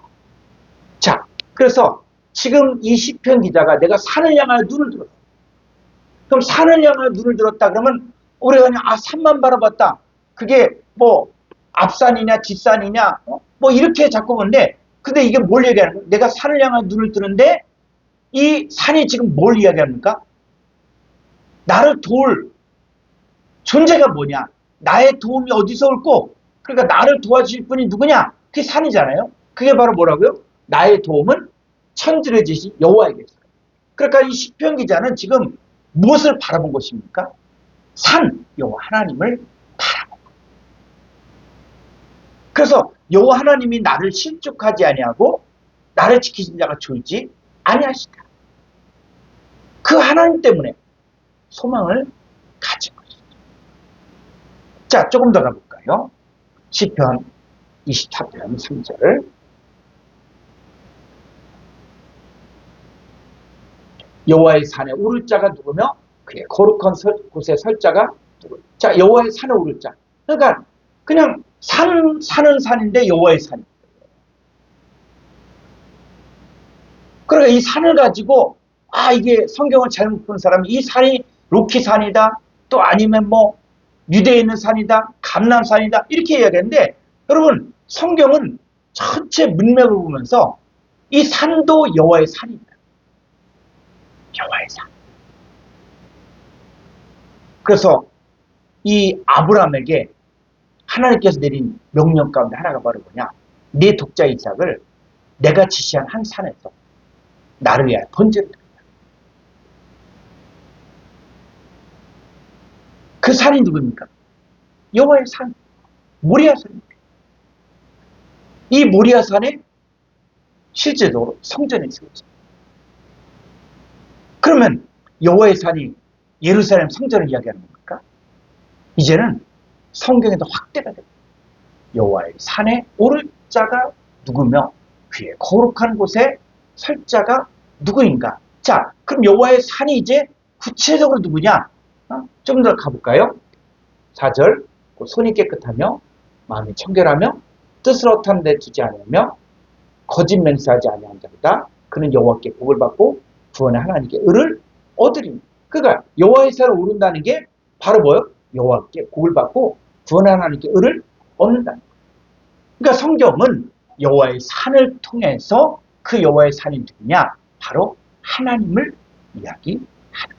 자, 그래서 지금 이 시편 기자가 내가 산을 향하여 눈을 들었다. 그럼 산을 향하여 눈을 들었다 그러면 우리가 그냥 산만 바라봤다. 그게 뭐 앞산이냐 뒷산이냐 뭐 이렇게 자꾸 보는데, 근데 이게 뭘 얘기하는 거야? 내가 산을 향하여 눈을 뜨는데 이 산이 지금 뭘 이야기합니까? 나를 도울 존재가 뭐냐? 나의 도움이 어디서 올고? 그러니까 나를 도와주실 분이 누구냐? 그게 산이잖아요. 그게 바로 뭐라고요? 나의 도움은 천지를 지으신 여호와에게서. 그러니까 이 시편 기자는 지금 무엇을 바라본 것입니까? 산 여호와 하나님을 바라본 것. 그래서 여호와 하나님이 나를 실족하지 아니하고 나를 지키신 자가 졸지 아니하시다. 그 하나님 때문에 소망을 가진 것이죠. 자, 조금 더 가볼까요? 시편 24편 3절. 여호와의 산에 오를 자가 누구며 그의 거룩한 곳에 설 자가 누구냐. 자, 여호와의 산에 오를 자. 그러니까 그냥 사는 산인데 여호와의 산이에요. 그러니까 이 산을 가지고 이게 성경을 잘못 본 사람이 이 산이 로키 산이다, 또 아니면 뭐 유대에 있는 산이다, 감람산이다 이렇게 이야기하는데, 여러분 성경은 전체 문맥을 보면서 이 산도 여호와의 산입니다. 여호와의 산. 그래서 이 아브라함에게 하나님께서 내린 명령 가운데 하나가 바로 뭐냐? 내 독자 이삭을 내가 지시한 한 산에서 나를 위하여 번제를 드린다. 그 산이 누굽니까? 여호와의 산, 모리아산입니다. 이 모리아산에 실제적으로 성전이 있습니다. 그러면 여호와의 산이 예루살렘 성전을 이야기하는 겁니까? 이제는 성경에도 확대가 됩니다. 여호와의 산에 오를 자가 누구며 그의 거룩한 곳에 설 자가 누구인가? 자, 그럼 여호와의 산이 이제 구체적으로 누구냐? 좀 더 가볼까요? 4절. 손이 깨끗하며 마음이 청결하며 뜻을 허탄 데 두지 않으며 거짓 맹세하지 아니한 자보다 그는 여호와께 복을 받고 구원의 하나님께 의를 얻으리니. 그러니까 여호와의 산에 오른다는 게 바로 뭐예요? 여호와께 복을 받고 구원의 하나님께 의를 얻는다는 거예요. 그러니까 성경은 여호와의 산을 통해서 그 여호와의 산이 누구냐? 바로 하나님을 이야기하는 거예요.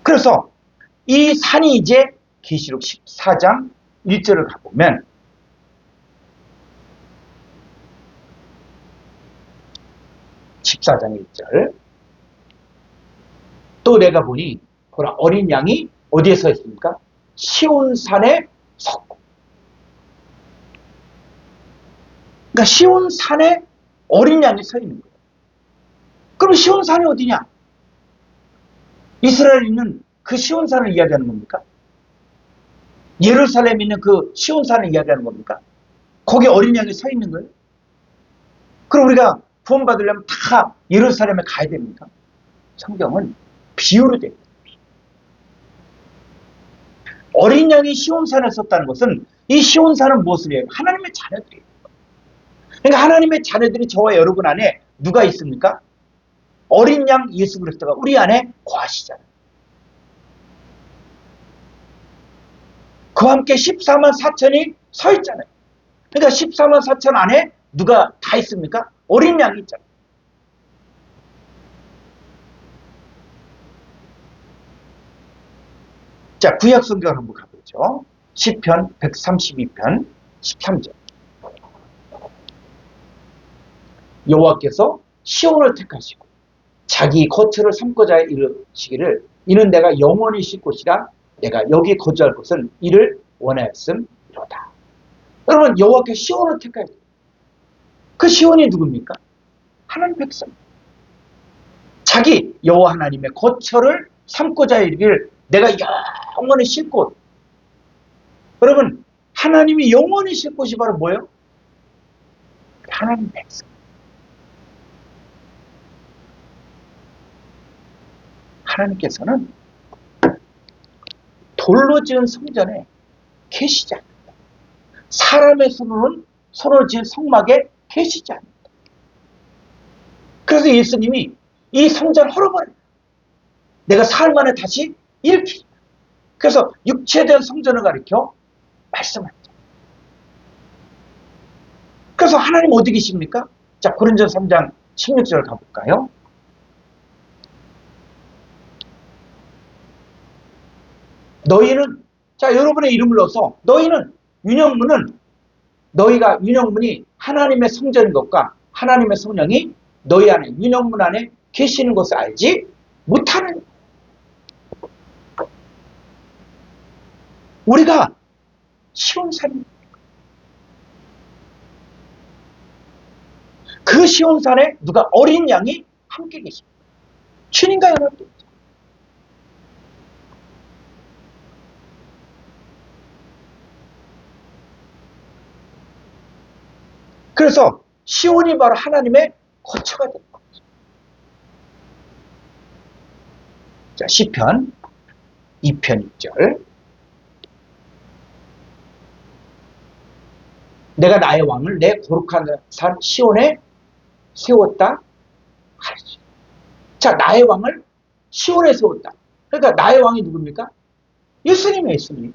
그래서 이 산이 이제 계시록 14장 1절을 가보면 (14장 1절) 또 내가 보니 보라 어린 양이 어디에 서 있습니까? 시온산에 섰고. 그러니까 시온산에 어린 양이 서 있는 거예요. 그럼 시온산이 어디냐? 이스라엘에 있는 그 시온산을 이야기하는 겁니까? 예루살렘에 있는 그 시온산을 이야기하는 겁니까? 거기 어린 양이 서 있는 거예요? 그럼 우리가 구원받으려면 다 예루살렘에 가야 됩니까? 성경은 비유로 됩니다. 어린 양이 시온산에 섰다는 것은 이 시온산은 무엇을 해요? 하나님의 자녀들이에요. 그러니까 하나님의 자녀들이 저와 여러분 안에 누가 있습니까? 어린 양 예수 그리스도가 우리 안에 거하시잖아요. 그와 함께 14만 4천이 서 있잖아요. 그러니까 14만 4천 안에 누가 다 있습니까? 어린 양이 있잖아요. 자, 구약 성경 한번 가보죠. 시편 132편 13절. 여호와께서 시온을 택하시고 자기 거처를 삼고자 이르시기를 이는 내가 영원히 쉴 곳이라 내가 여기 거주할 곳은 이를 원하였음이로다. 여러분, 여호와께서 시온을 택하셨어요. 그 시온이 누굽니까? 하나님 백성. 자기 여호와 하나님의 거처를 삼고자 이르기를 내가 영원히 쉴 곳. 여러분, 하나님이 영원히 쉴 곳이 바로 뭐예요? 하나님 백성. 하나님께서는 돌로 지은 성전에 계시지 않는다. 사람의 손으로 지은 성막에 계시지 않는다. 그래서 예수님이 이 성전을 헐어버려요. 내가 사흘 만에 다시 일으키리라. 그래서 육체된 성전을 가리켜 말씀하죠. 그래서 하나님 어디 계십니까? 자, 고린도전서 3장 16절 가볼까요? 너희는, 자, 여러분의 이름을 넣어서 너희는 너희가 윤영문이 하나님의 성전인 것과 하나님의 성령이 너희 안에 윤영문 안에 계시는 것을 알지 못하는. 우리가 시온산, 그 시온산에 누가 어린 양이 함께 계십니다. 주님과 연합도. 그래서 시온이 바로 하나님의 거처가 되는 거죠. 자, 시편 2편 2절. 내가 나의 왕을 내 거룩한 산 시온에 세웠다 하지. 자, 나의 왕을 시온에 세웠다. 그러니까 나의 왕이 누굽니까? 예수님이에요, 예수님.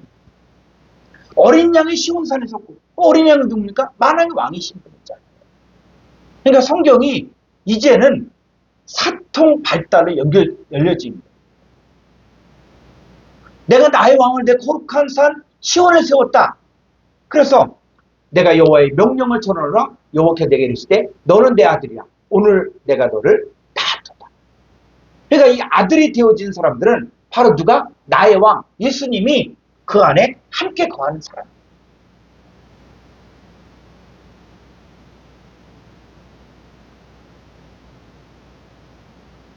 어린 양이 시온산에 섰고, 어린 양이 누굽니까? 만왕의 왕이신 분이잖아요. 그러니까 성경이 이제는 사통 발달로 열려집니다. 내가 나의 왕을 내 거룩한 산 시온에 세웠다. 그래서 내가 여호와의 명령을 전하노라. 여호와께서 내게 이르시되 너는 내 아들이야. 오늘 내가 너를 낳았도다. 그러니까 이 아들이 되어진 사람들은 바로 누가? 나의 왕 예수님이 그 안에 함께 거하는 사람.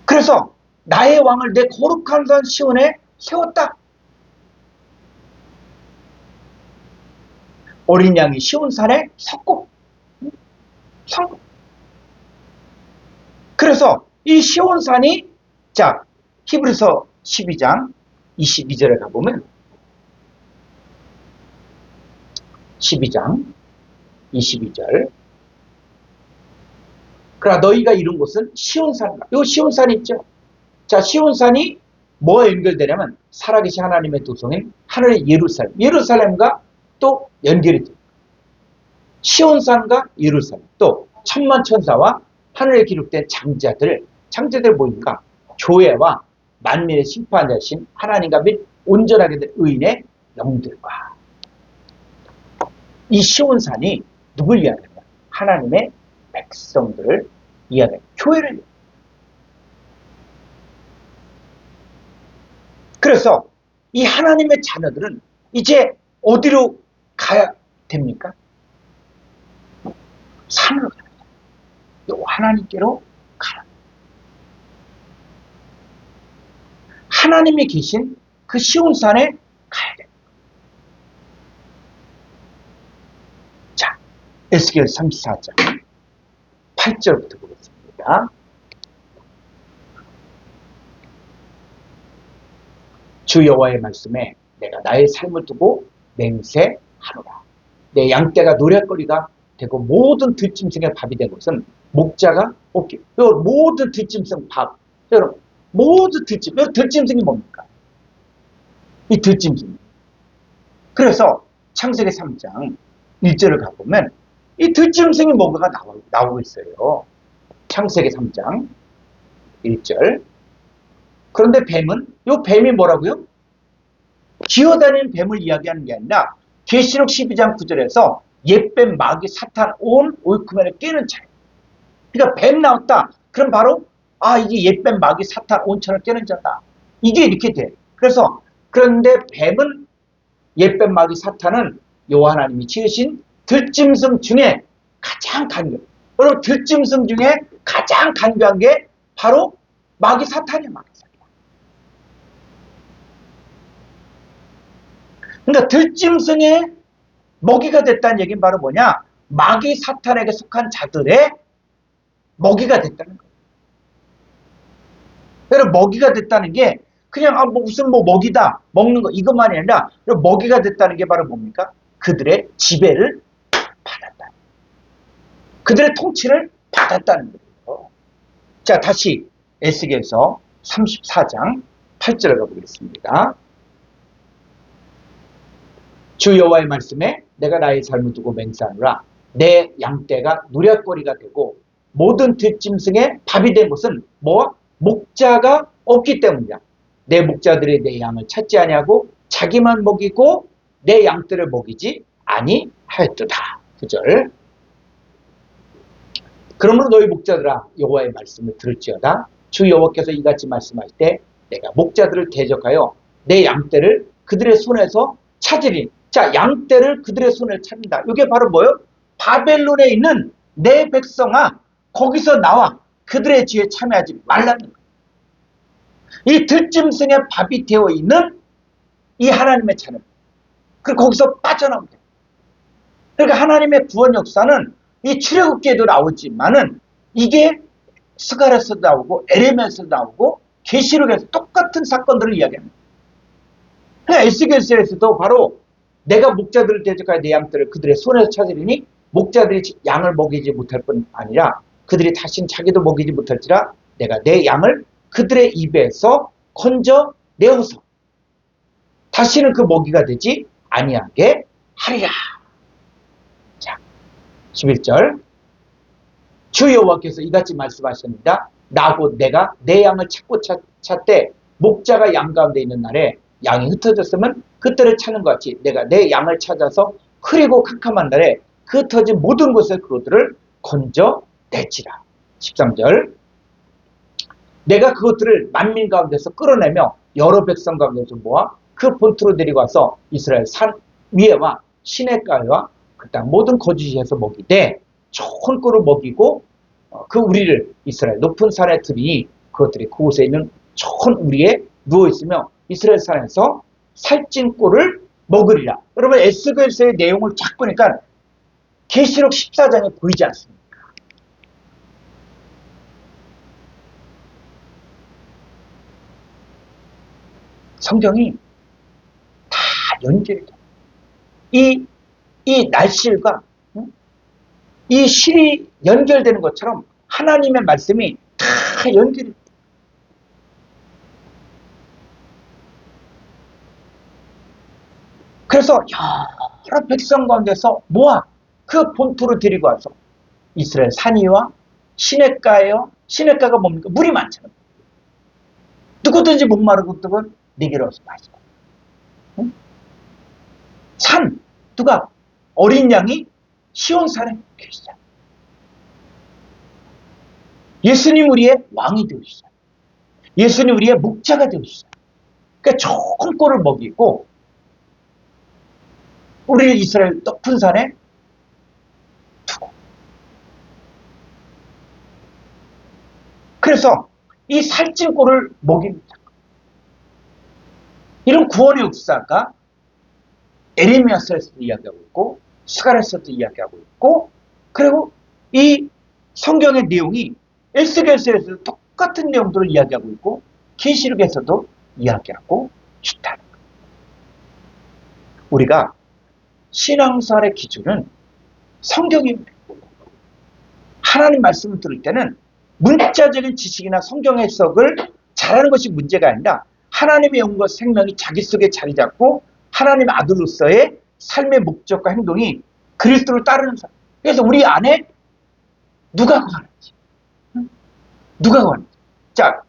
그래서 나의 왕을 내 거룩한 산 시온에 세웠다. 어린 양이 시온산에 섰고, 그래서 이 시온산이, 자, 히브리서 12장 22절에 가보면 12장 22절. 그러나 너희가 이룬 곳은 시온산이다. 이 시온산 있죠? 자, 시온산이 뭐와 연결되냐면 살아계신 하나님의 도성인 하늘의 예루살렘. 예루살렘과 또 연결이 됩니다. 시온산과 예루살렘, 또 천만 천사와 하늘에 기록된 장자들 보니까 교회와 만민의 심판자신 하나님과 및 온전하게 된 의인의 영들과. 이 시온산이 누굴 이야기하냐? 하나님의 백성들을 이야기해요. 교회를 이야기해요. 그래서 이 하나님의 자녀들은 이제 어디로 가야 됩니까? 산으로 가야 돼요. 하나님께로 가라. 하나님이 계신 그 시온산에 가야 돼요. 자, 에스겔 34장 8절부터 보겠습니다. 주 여호와의 말씀에 내가 나의 삶을 두고 맹세하노라. 내 양떼가 노랫거리가 되고 모든 들짐승의 밥이 된 것은 목자가 없기. 모든 들짐승 밥. 여러분, 모든 들짐승이 뭡니까? 이 들짐승. 그래서 창세기 3장 1절을 가보면 이 들짐승이 뭐가 나오고 있어요. 창세기 3장 1절. 그런데 뱀은, 이 뱀이 뭐라고요? 기어다니는 뱀을 이야기하는 게 아니라 계시록 12장 9절에서 옛뱀, 마귀, 사탄, 온 오이쿠멘을 깨는 자예요. 그러니까 뱀 나왔다. 그럼 바로 이게 옛뱀, 마귀, 사탄, 온천을 깨는 자다. 이게 이렇게 돼. 그래서 그런데 뱀은 옛뱀, 마귀, 사탄은 여호와 하나님이 지으신 들짐승 중에 가장 간교. 여러분 들짐승 중에 가장 간교한 게 바로 마귀, 사탄이에요. 마귀, 사탄. 그러니까 들짐승의 먹이가 됐다는 얘기는 바로 뭐냐? 마귀 사탄에게 속한 자들의 먹이가 됐다는 거예요. 여러분 먹이가 됐다는 게 그냥 무슨 먹이다 먹는 거 이것만이 아니라 먹이가 됐다는 게 바로 뭡니까? 그들의 지배를 받았다. 그들의 통치를 받았다는 거예요. 자, 다시 에스겔서 34장 8절을 가보겠습니다. 주 여호와의 말씀에 내가 나의 삶을 두고 맹세하노라. 내 양떼가 누략거리가 되고 모든 들짐승의 밥이 된 것은 뭐와? 목자가 없기 때문이다. 내 목자들이 내 양을 찾지 아니하고 자기만 먹이고 내 양떼를 먹이지 아니하였도다. 9절. 그러므로 너희 목자들아 여호와의 말씀을 들을지어다. 주 여호와께서 이같이 말씀할 때 내가 목자들을 대적하여 내 양떼를 그들의 손에서 찾으리니. 자, 양떼를 그들의 손에 찾는다. 이게 바로 뭐예요? 바벨론에 있는 내 백성아, 거기서 나와. 그들의 지혜에 참여하지 말라는 거예요. 이 들짐승의 밥이 되어 있는 이 하나님의 자녀. 그리고 거기서 빠져나오면 돼요. 그러니까 하나님의 구원 역사는 이 출애굽기에도 나오지만은 이게 스가랴서도 나오고 에레미야서도 나오고 계시록에서 똑같은 사건들을 이야기합니다. 그러니까 에스겔서에서도 바로 내가 목자들을 대적하여 내 양들을 그들의 손에서 찾으리니 목자들이 양을 먹이지 못할 뿐 아니라 그들이 다신 자기도 먹이지 못할지라 내가 내 양을 그들의 입에서 건져 내어서 다시는 그 먹이가 되지 아니하게 하리라. 자, 11절. 주 여호와께서 이같이 말씀하셨습니다. 나곧 내가 내 양을 찾고 찾되 목자가 양 가운데 있는 날에 양이 흩어졌으면 그때를 찾는 것 같이 내가 내 양을 찾아서 흐리고 캄캄한 날에 그 흩어진 모든 곳에 그것들을 건져내지라. 13절. 내가 그것들을 만민 가운데서 끌어내며 여러 백성 가운데서 모아 그 본토로 데리고 와서 이스라엘 산 위에와 시냇가에와 그 땅 모든 거주지에서 먹이되 좋은 꼴을 먹이고 그 우리를 이스라엘 높은 산에 들이니 그것들이 그곳에 있는 좋은 우리에 누워있으며 이스라엘 산에서 살찐 꼴을 먹으리라. 여러분 에스겔서의 내용을 쫙 보니까 계시록 14장에 보이지 않습니까? 성경이 다 연결이 돼요. 이 날실과 이 실이 연결되는 것처럼 하나님의 말씀이 다 연결이 돼요. 그래서 여러 백성 가운데서 모아 그 본토를 데리고 와서 이스라엘 산 위와 시냇가에요. 시냇가가 뭡니까? 물이 많잖아요. 누구든지 목마르고 뜨면 내게로 와서 마시고. 응? 산, 누가? 어린 양이 시온산에 계시잖아요. 예수님 우리의 왕이 되어주시잖아요. 예수님 우리의 목자가 되어주시잖아요. 그러니까 좋은 꼴을 먹이고 우리 이스라엘 높은 산에 두고. 그래서 이 살찐 꼴을 먹입니다. 이런 구원의 역사가 에레미야서에서도 이야기하고 있고 스가랴서도 이야기하고 있고 그리고 이 성경의 내용이 에스겔서에서도 똑같은 내용들을 이야기하고 있고 계시록에서도 이야기하고 있다는 거예요. 우리가 신앙생활의 기준은 성경입니다. 하나님 말씀을 들을 때는 문자적인 지식이나 성경 해석을 잘하는 것이 문제가 아니라 하나님의 영과 생명이 자기 속에 자리 잡고 하나님의 아들로서의 삶의 목적과 행동이 그리스도를 따르는 사람. 그래서 우리 안에 누가 거하는지. 누가 거하는지. 자,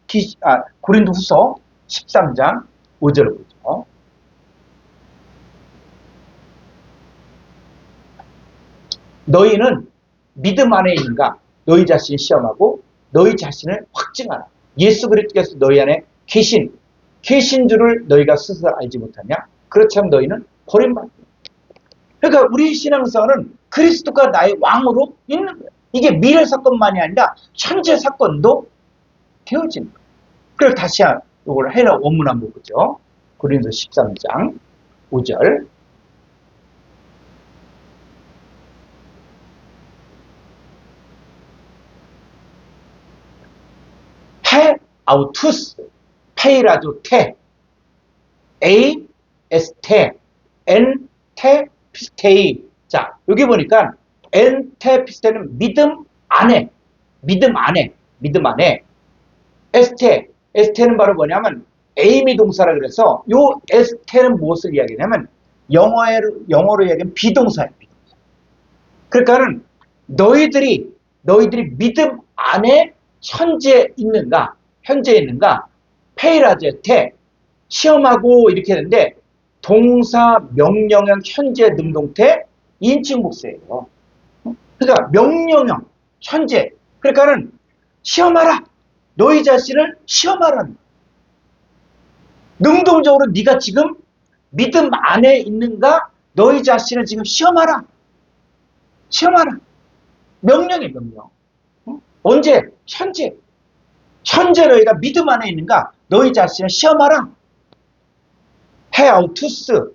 고린도후서 13장 5절을 보죠. 너희는 믿음 안에 있는가? 너희 자신을 시험하고 너희 자신을 확증하라. 예수 그리스도께서 너희 안에 계신 줄을 너희가 스스로 알지 못하냐? 그렇다면 너희는 버림받는다. 그러니까 우리 신앙생활은 그리스도가 나의 왕으로 있는 거예요. 이게 미래 사건만이 아니라 현재 사건도 되어지는 거예요. 그래서 다시 이걸 헬라 원문 한번 보죠. 고린도서 13장 5절. 페 아우투스, 페이라조 테, 에이 에스테, 엔 테 피스테이. 자, 여기 보니까 엔 테 피스테는 믿음 안에, 에스테는 바로 뭐냐면 에이미 동사라 그래서 요 에스테는 무엇을 이야기하냐면 영어로 이야기하면 비동사예요. 비동사. 그러니까는 너희들이 믿음 안에 현재 있는가, 페이라제테, 시험하고 이렇게 되는데 동사, 명령형, 현재, 능동태, 인칭 복수예요. 그러니까 명령형, 현재. 그러니까는 시험하라. 너희 자신을 시험하라. 능동적으로 네가 지금 믿음 안에 있는가? 너희 자신을 지금 시험하라. 명령이에요, 명령. 언제? 현재 너희가 믿음 안에 있는가? 너희 자신을 시험하라. 헤아우투스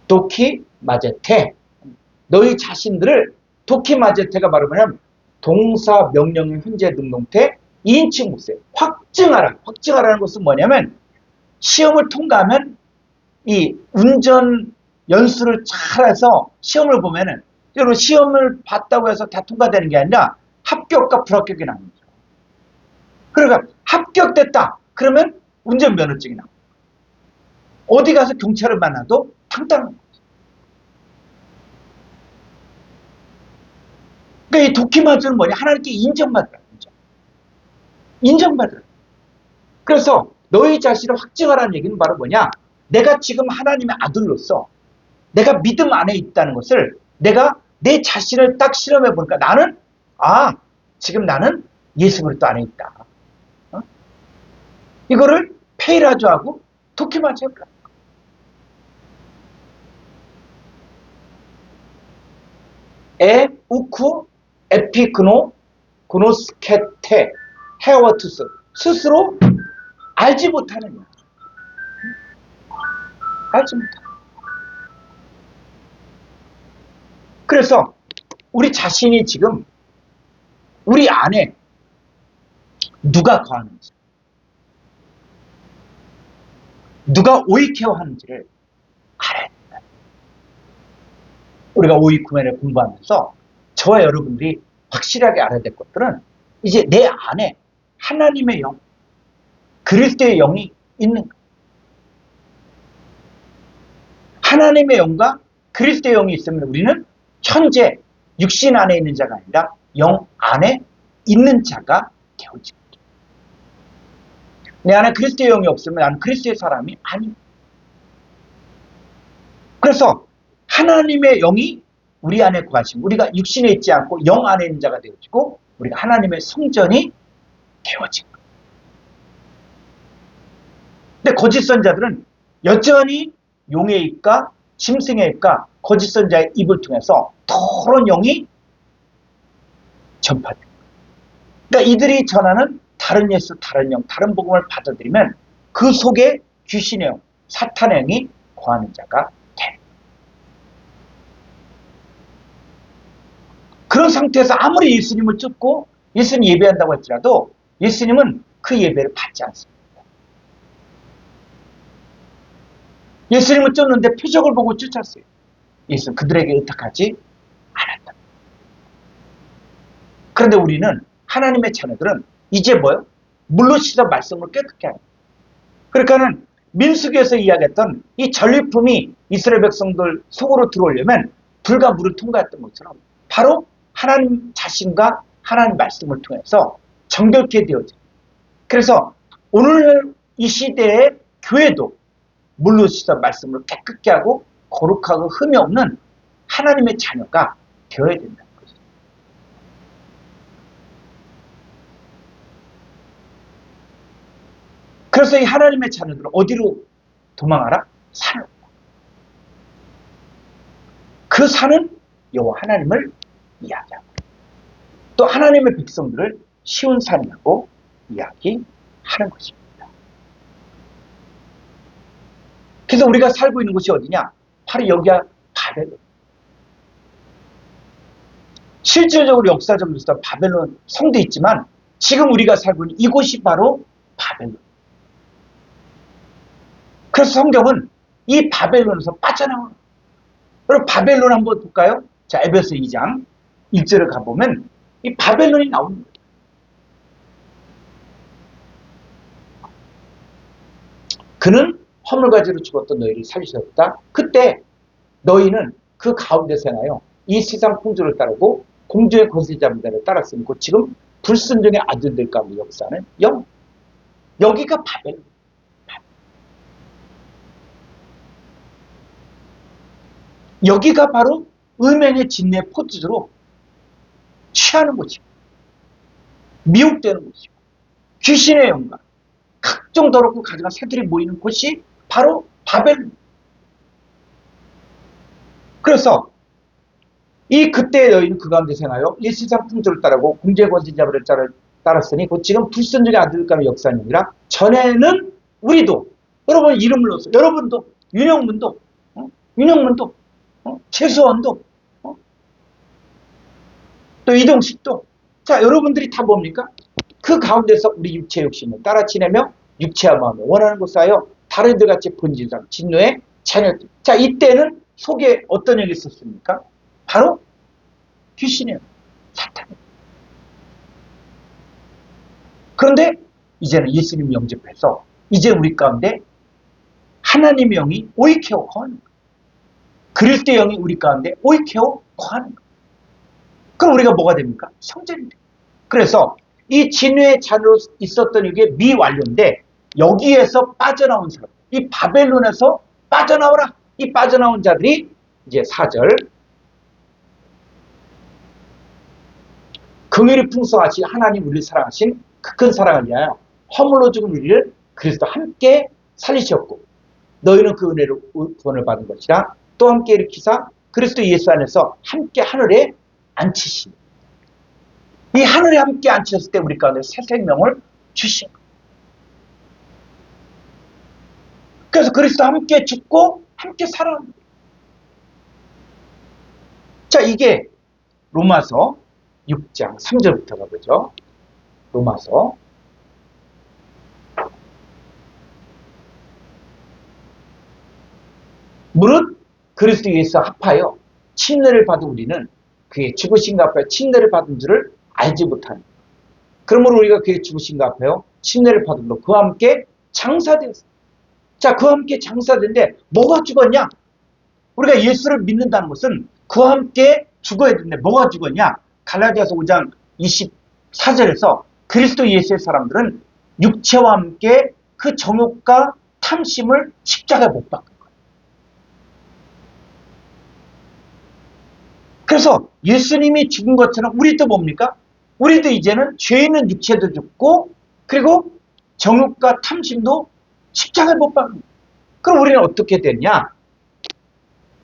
도키 마제테. 너희 자신들을 도키 마제테가 바로 뭐냐면 동사, 명령형, 현재, 능동태, 2인칭 복수예요. 확증하라는 것은 뭐냐면 시험을 통과하면 이 운전 연수를 잘해서 시험을 보면은 여러분 시험을 봤다고 해서 다 통과되는 게 아니라 합격과 불합격이 나옵니다. 그러니까 합격됐다. 그러면 운전면허증이 나옵니다. 어디 가서 경찰을 만나도 당당한 거죠. 그러니까 이 도키마즈는 뭐냐? 하나님께 인정받으라. 인정받으라. 그래서 너희 자신을 확증하라는 얘기는 바로 뭐냐? 내가 지금 하나님의 아들로서 내가 믿음 안에 있다는 것을 내가 내 자신을 딱 실험해 보니까 나는 지금 나는 예수 그리스도 안에 있다. 이거를 페이라조하고 도키마즈 해볼까? 우쿠 에피그노 그노스케테 헤어투스 스스로 알지 못하느냐. 알지 못하느냐. 그래서 우리 자신이 지금 우리 안에 누가 거하는지, 누가 오이케어하는지를 알아야 된다. 우리가 오이쿠멘을 공부하면서 저와 여러분들이 확실하게 알아야 될 것들은 이제 내 안에 하나님의 영, 그리스도의 영이 있는 거예요. 하나님의 영과 그리스도의 영이 있으면 우리는 현재 육신 안에 있는 자가 아니라 영 안에 있는 자가 되어집니다. 내 안에 그리스도의 영이 없으면 나는 그리스도의 사람이 아닙니다. 그래서 하나님의 영이 우리 안에 거하시면 우리가 육신에 있지 않고 영 안에 있는 자가 되어지고 우리가 하나님의 성전이 되어진 거예요. 근데 거짓 선자들은 여전히 용의 입과 짐승의 입과 거짓 선자의 입을 통해서 더러운 영이 전파됩니다. 그러니까 이들이 전하는 다른 예수, 다른 영, 다른 복음을 받아들이면 그 속에 귀신의 영, 사탄의 영이 거하는 자가 됩니다. 그런 상태에서 아무리 예수님을 쫓고 예수님 예배한다고 할지라도 예수님은 그 예배를 받지 않습니다. 예수님을 쫓는데 표적을 보고 쫓았어요. 예수는 그들에게 의탁하지 않았다. 그런데 우리는 하나님의 자녀들은 이제 뭐요? 물로 씻어 말씀을 깨끗게 하는. 그러니까는 민수기에서 이야기했던 이 전리품이 이스라엘 백성들 속으로 들어오려면 불과 물을 통과했던 것처럼 바로 하나님 자신과 하나님 말씀을 통해서 정결케 되어져. 그래서 오늘 이 시대의 교회도 물로 씻어 말씀을 깨끗게 하고 거룩하고 흠이 없는 하나님의 자녀가 되어야 된다는 거죠. 그래서 이 하나님의 자녀들은 어디로 도망하라? 산으로. 그 산은 여호와 하나님을 이야기하고 또 하나님의 백성들을 쉬운 산이라고 이야기하는 것입니다. 그래서 우리가 살고 있는 곳이 어디냐? 바로 여기가 바벨론. 실질적으로 역사적으로 바벨론 성도 있지만 지금 우리가 살고 있는 이곳이 바로 바벨론. 그래서 성경은 이 바벨론에서 빠져나오는. 그럼 바벨론 한번 볼까요? 자, 에베소 2장 1절을 가보면 이 바벨론이 나오는 거예요. 그는 허물가지로 죽었던 너희를 살리셨다. 그때 너희는 그 가운데서 행하여 이 세상 풍조를 따르고 공중의 권세 잡은 자를 따랐으니 곧 지금 불순종의 아들들 가운데 역사하는 영. 여기가 바벨론. 여기가 바로 음행의 진리의 포트로 취하는 곳입니다. 미혹되는 곳이고 귀신의 영광, 각종 더럽고 가증한 새들이 모이는 곳이 바로 바벨론. 그래서 이 그때 너희는 그 가운데 생하여 이 세상 풍조를 따르고 공중의 권세 잡은 자를 따랐으니 곧 지금 불순종의 아들들과의 역사는 아니라 전에는 우리도 여러분 이름을 넣어서 여러분도 윤영문도 최수원도 또 이동식도 자 여러분들이 다 뭡니까? 그 가운데서 우리 육체의 욕심을 따라 지내며 육체와 마음을 원하는 곳을 하여 다른 이들같이 본질상 진노의 자녀들. 자 이때는 속에 어떤 영이 있었습니까? 바로 귀신이에요. 사탄이에요. 그런데 이제는 예수님 영접해서 이제 우리 가운데 하나님의 영이 오이케오 거하는 거예요. 그리스도의 영이 우리 가운데 오이케오 거하는 거예요. 그럼 우리가 뭐가 됩니까? 형제입니다 그래서 이 진노의 자녀로 있었던 이게 미완료인데 여기에서 빠져나온 사람, 이 바벨론에서 빠져나오라. 이 빠져나온 자들이 이제 4절 긍휼이 풍성하신 하나님 우리를 사랑하신 그 큰 사랑을 위하여 허물로 죽은 우리를 그리스도 함께 살리셨고 너희는 그 은혜로 구원을 받은 것이라 또 함께 일으키사 그리스도 예수 안에서 함께 하늘에 앉히시니 이 하늘에 함께 앉히셨을 때 우리 가운데 새 생명을 주신 거예요. 그래서 그리스도 함께 죽고 함께 살아가는 거예요. 자 이게 로마서 6장 3절부터가 그죠? 로마서 무릇 그리스도 예수 합하여 침례를 받은 우리는 그의 죽으신가 합하여 침례를 받은 줄을 알지 못하니 그러므로 우리가 그의 죽으신가 합하여 침례를 받음으로 그와 함께 장사되었습니다. 자 그와 함께 장사된데 뭐가 죽었냐? 우리가 예수를 믿는다는 것은 그와 함께 죽어야 되는데 뭐가 죽었냐? 갈라디아서 5장 24절에서 그리스도 예수의 사람들은 육체와 함께 그 정욕과 탐심을 십자가에 못 박은 거예요. 그래서 예수님이 죽은 것처럼 우리도 뭡니까? 우리도 이제는 죄 있는 육체도 죽고 그리고 정욕과 탐심도 십자가에 못 박은 거예요. 그럼 우리는 어떻게 됐냐?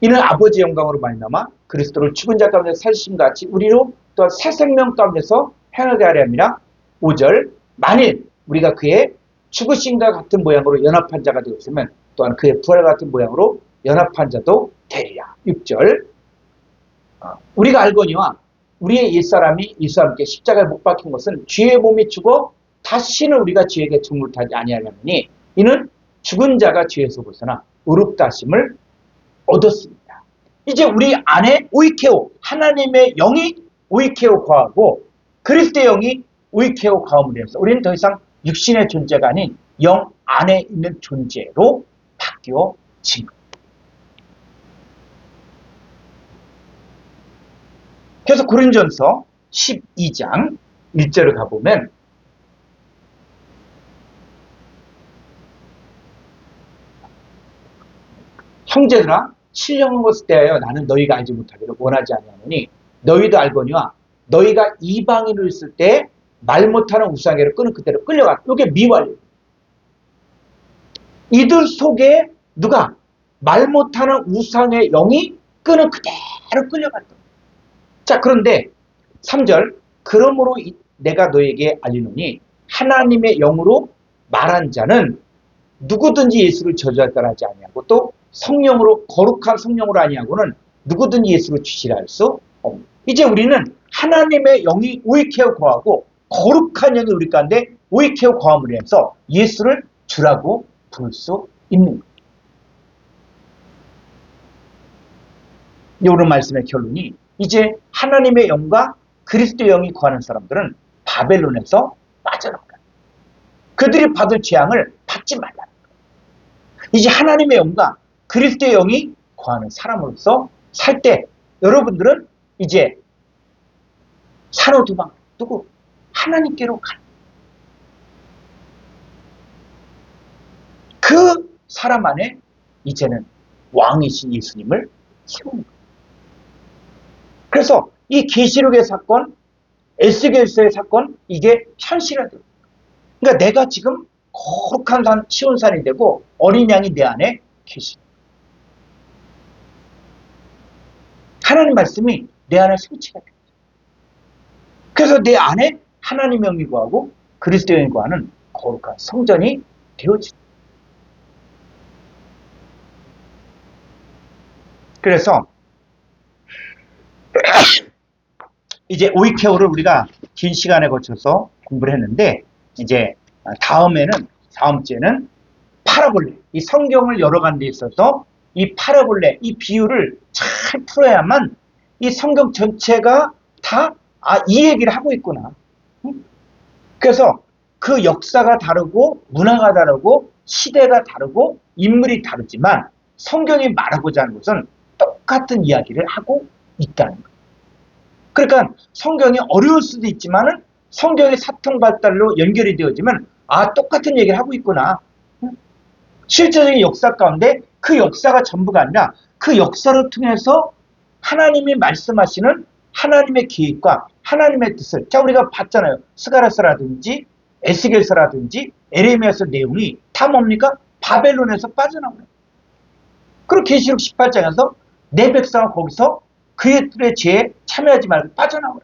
이는 아버지의 영광으로 말미암아 그리스도를 죽은 자 가운데 살리심 같이 우리로 또한 새 생명 가운데서 행하게 하려 함이라. 5절 만일 우리가 그의 죽으심과 같은 모양으로 연합한 자가 되었으면 또한 그의 부활과 같은 모양으로 연합한 자도 되리라. 6절 우리가 알거니와 우리의 옛사람이 예수와 함께 십자가에 못 박힌 것은 죄의 몸이 죽어 다시는 우리가 죄에게 중물타지 아니하려니 이는 죽은 자가 죄에서 벗어나 의롭다 하심을 얻었습니다. 이제 우리 안에 오이케오, 하나님의 영이 오이케오 거하고 그리스도의 영이 오이케오 거함으로 해서 우리는 더 이상 육신의 존재가 아닌 영 안에 있는 존재로 바뀌어진 거예요. 그래서 고린전서 12장 1절을 가보면 형제들아 신령한 것을 대하여 나는 너희가 알지 못하기를 원하지 아니하노니 너희도 알거니와 너희가 이방인을 있을 때 말 못하는 우상에를 끄는 그대로 끌려갔다. 이게 미완료. 이들 속에 누가 말 못하는 우상의 영이 끄는 그대로 끌려갔다. 자, 그런데 3절 그러므로 내가 너에게 알리노니 하나님의 영으로 말한 자는 누구든지 예수를 저주할 따라하지 아니하고 또 성령으로 거룩한 성령으로 아니하고는 누구든지 예수를 주시라 할 수 없습니다. 이제 우리는 하나님의 영이 오이케어 거하고 거룩한 영이 우리 가운데 오이케어 거함으로 해서 예수를 주라고 부를 수 있는 거예요. 오늘 말씀의 결론이 이제 하나님의 영과 그리스도의 영이 거하는 사람들은 바벨론에서 빠져나온다. 그들이 받을 재앙을 받지 말라는 거예요. 이제 하나님의 영과 그리스도의 영이 거하는 사람으로서 살 때 여러분들은 이제 산호두방 두고 하나님께로 가는 그 사람 안에 이제는 왕이신 예수님을 세우는 거예요. 그래서 이 계시록의 사건, 에스겔서의 사건 이게 현실화돼요. 그러니까 내가 지금 거룩한 산, 시온산이 되고 어린 양이 내 안에 계시는 거예요. 하나님 말씀이 내 안에 성취가 됩니다. 그래서 내 안에 하나님의 영이 거하고 그리스도의 영이 거하는 거룩한 성전이 되어집니다. 그래서 이제 오이케오를 우리가 긴 시간에 거쳐서 공부를 했는데 이제 다음 주에는 파라볼레, 이 성경을 열어가는 데 있어서 이 파라볼레, 이 비유를 잘 풀어야만 이 성경 전체가 다 이 얘기를 하고 있구나. 그래서 그 역사가 다르고 문화가 다르고 시대가 다르고 인물이 다르지만 성경이 말하고자 하는 것은 똑같은 이야기를 하고 있다는 거예요. 그러니까 성경이 어려울 수도 있지만 성경의 사통발달로 연결이 되어지면 똑같은 얘기를 하고 있구나. 실제적인 역사 가운데 그 역사가 전부가 아니라 그 역사를 통해서 하나님이 말씀하시는 하나님의 계획과 하나님의 뜻을 우리가 봤잖아요. 스가랴서라든지 에스겔서라든지 에레미야서 내용이 다 뭡니까? 바벨론에서 빠져나오는. 그리고 계시록 18장에서 내 백성은 거기서 그들의 죄에 참여하지 말고 빠져나오라.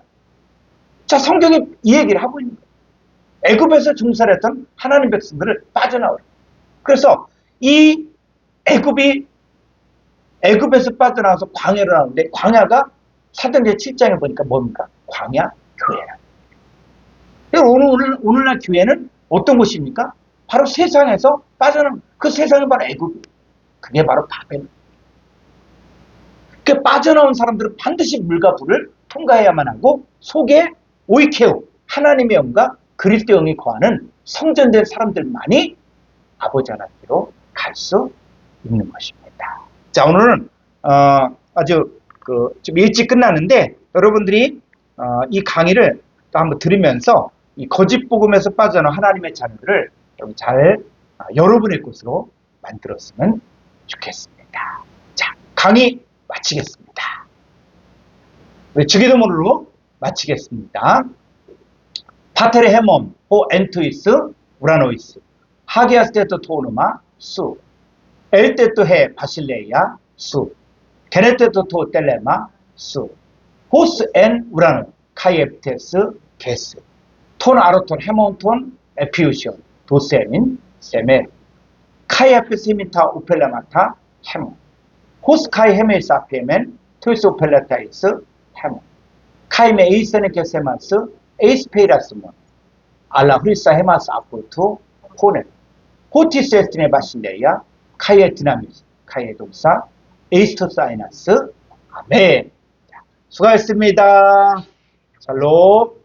자, 성경이 이 얘기를 하고 있는 거예요. 애굽에서 종살했던 하나님 백성들을 빠져나오라. 그래서 이 애굽에서 빠져나와서 광야로 나오는데 광야가 사도행전 7장에 보니까 뭡니까? 광야 교회라. 오늘날 교회는 어떤 곳입니까? 바로 세상에서 빠져나온 그 세상이 바로 애굽. 그게 바로 바벨론. 그 빠져나온 사람들은 반드시 물과 불을 통과해야만 하고 속에 오이케오 하나님의 영과 그리스도 영이 거하는 성전된 사람들만이 아버지 하나님께로 갈 수 있는 것입니다. 자, 오늘은 아주 좀 일찍 끝나는데 여러분들이 이 강의를 또 한번 들으면서 이 거짓 복음에서 빠져나온 하나님의 자녀들을 잘 여러분의 것으로 만들었으면 좋겠습니다. 자, 강의 마치겠습니다. 우리 주기도문으로 마치겠습니다. 파테레 헤몬 호 엔투이스 우라노이스 하기아스테토 토노마 수 엘테토 헤 바실레이아 수 게네테토 토 텔레마 수 호스 엔 우라노 카이에프테스 게스 톤 아로톤 헤몬톤 에피우션 도세민 세메 카이에프스 히미타 오펠라마타 헤몬 호스카이 헤메이스 아피에멘 토이스 오펠라타이스 헤몬 카이메 에이세네 게세마스 에이스페이라스몬 알라 후리사 헤마스 아포투 호네 호티스 에스티네 바실레이아 카이에 드나미스 카이에 동사 에이스토사이나스 아멘. 자, 수고하셨습니다. 샬롬.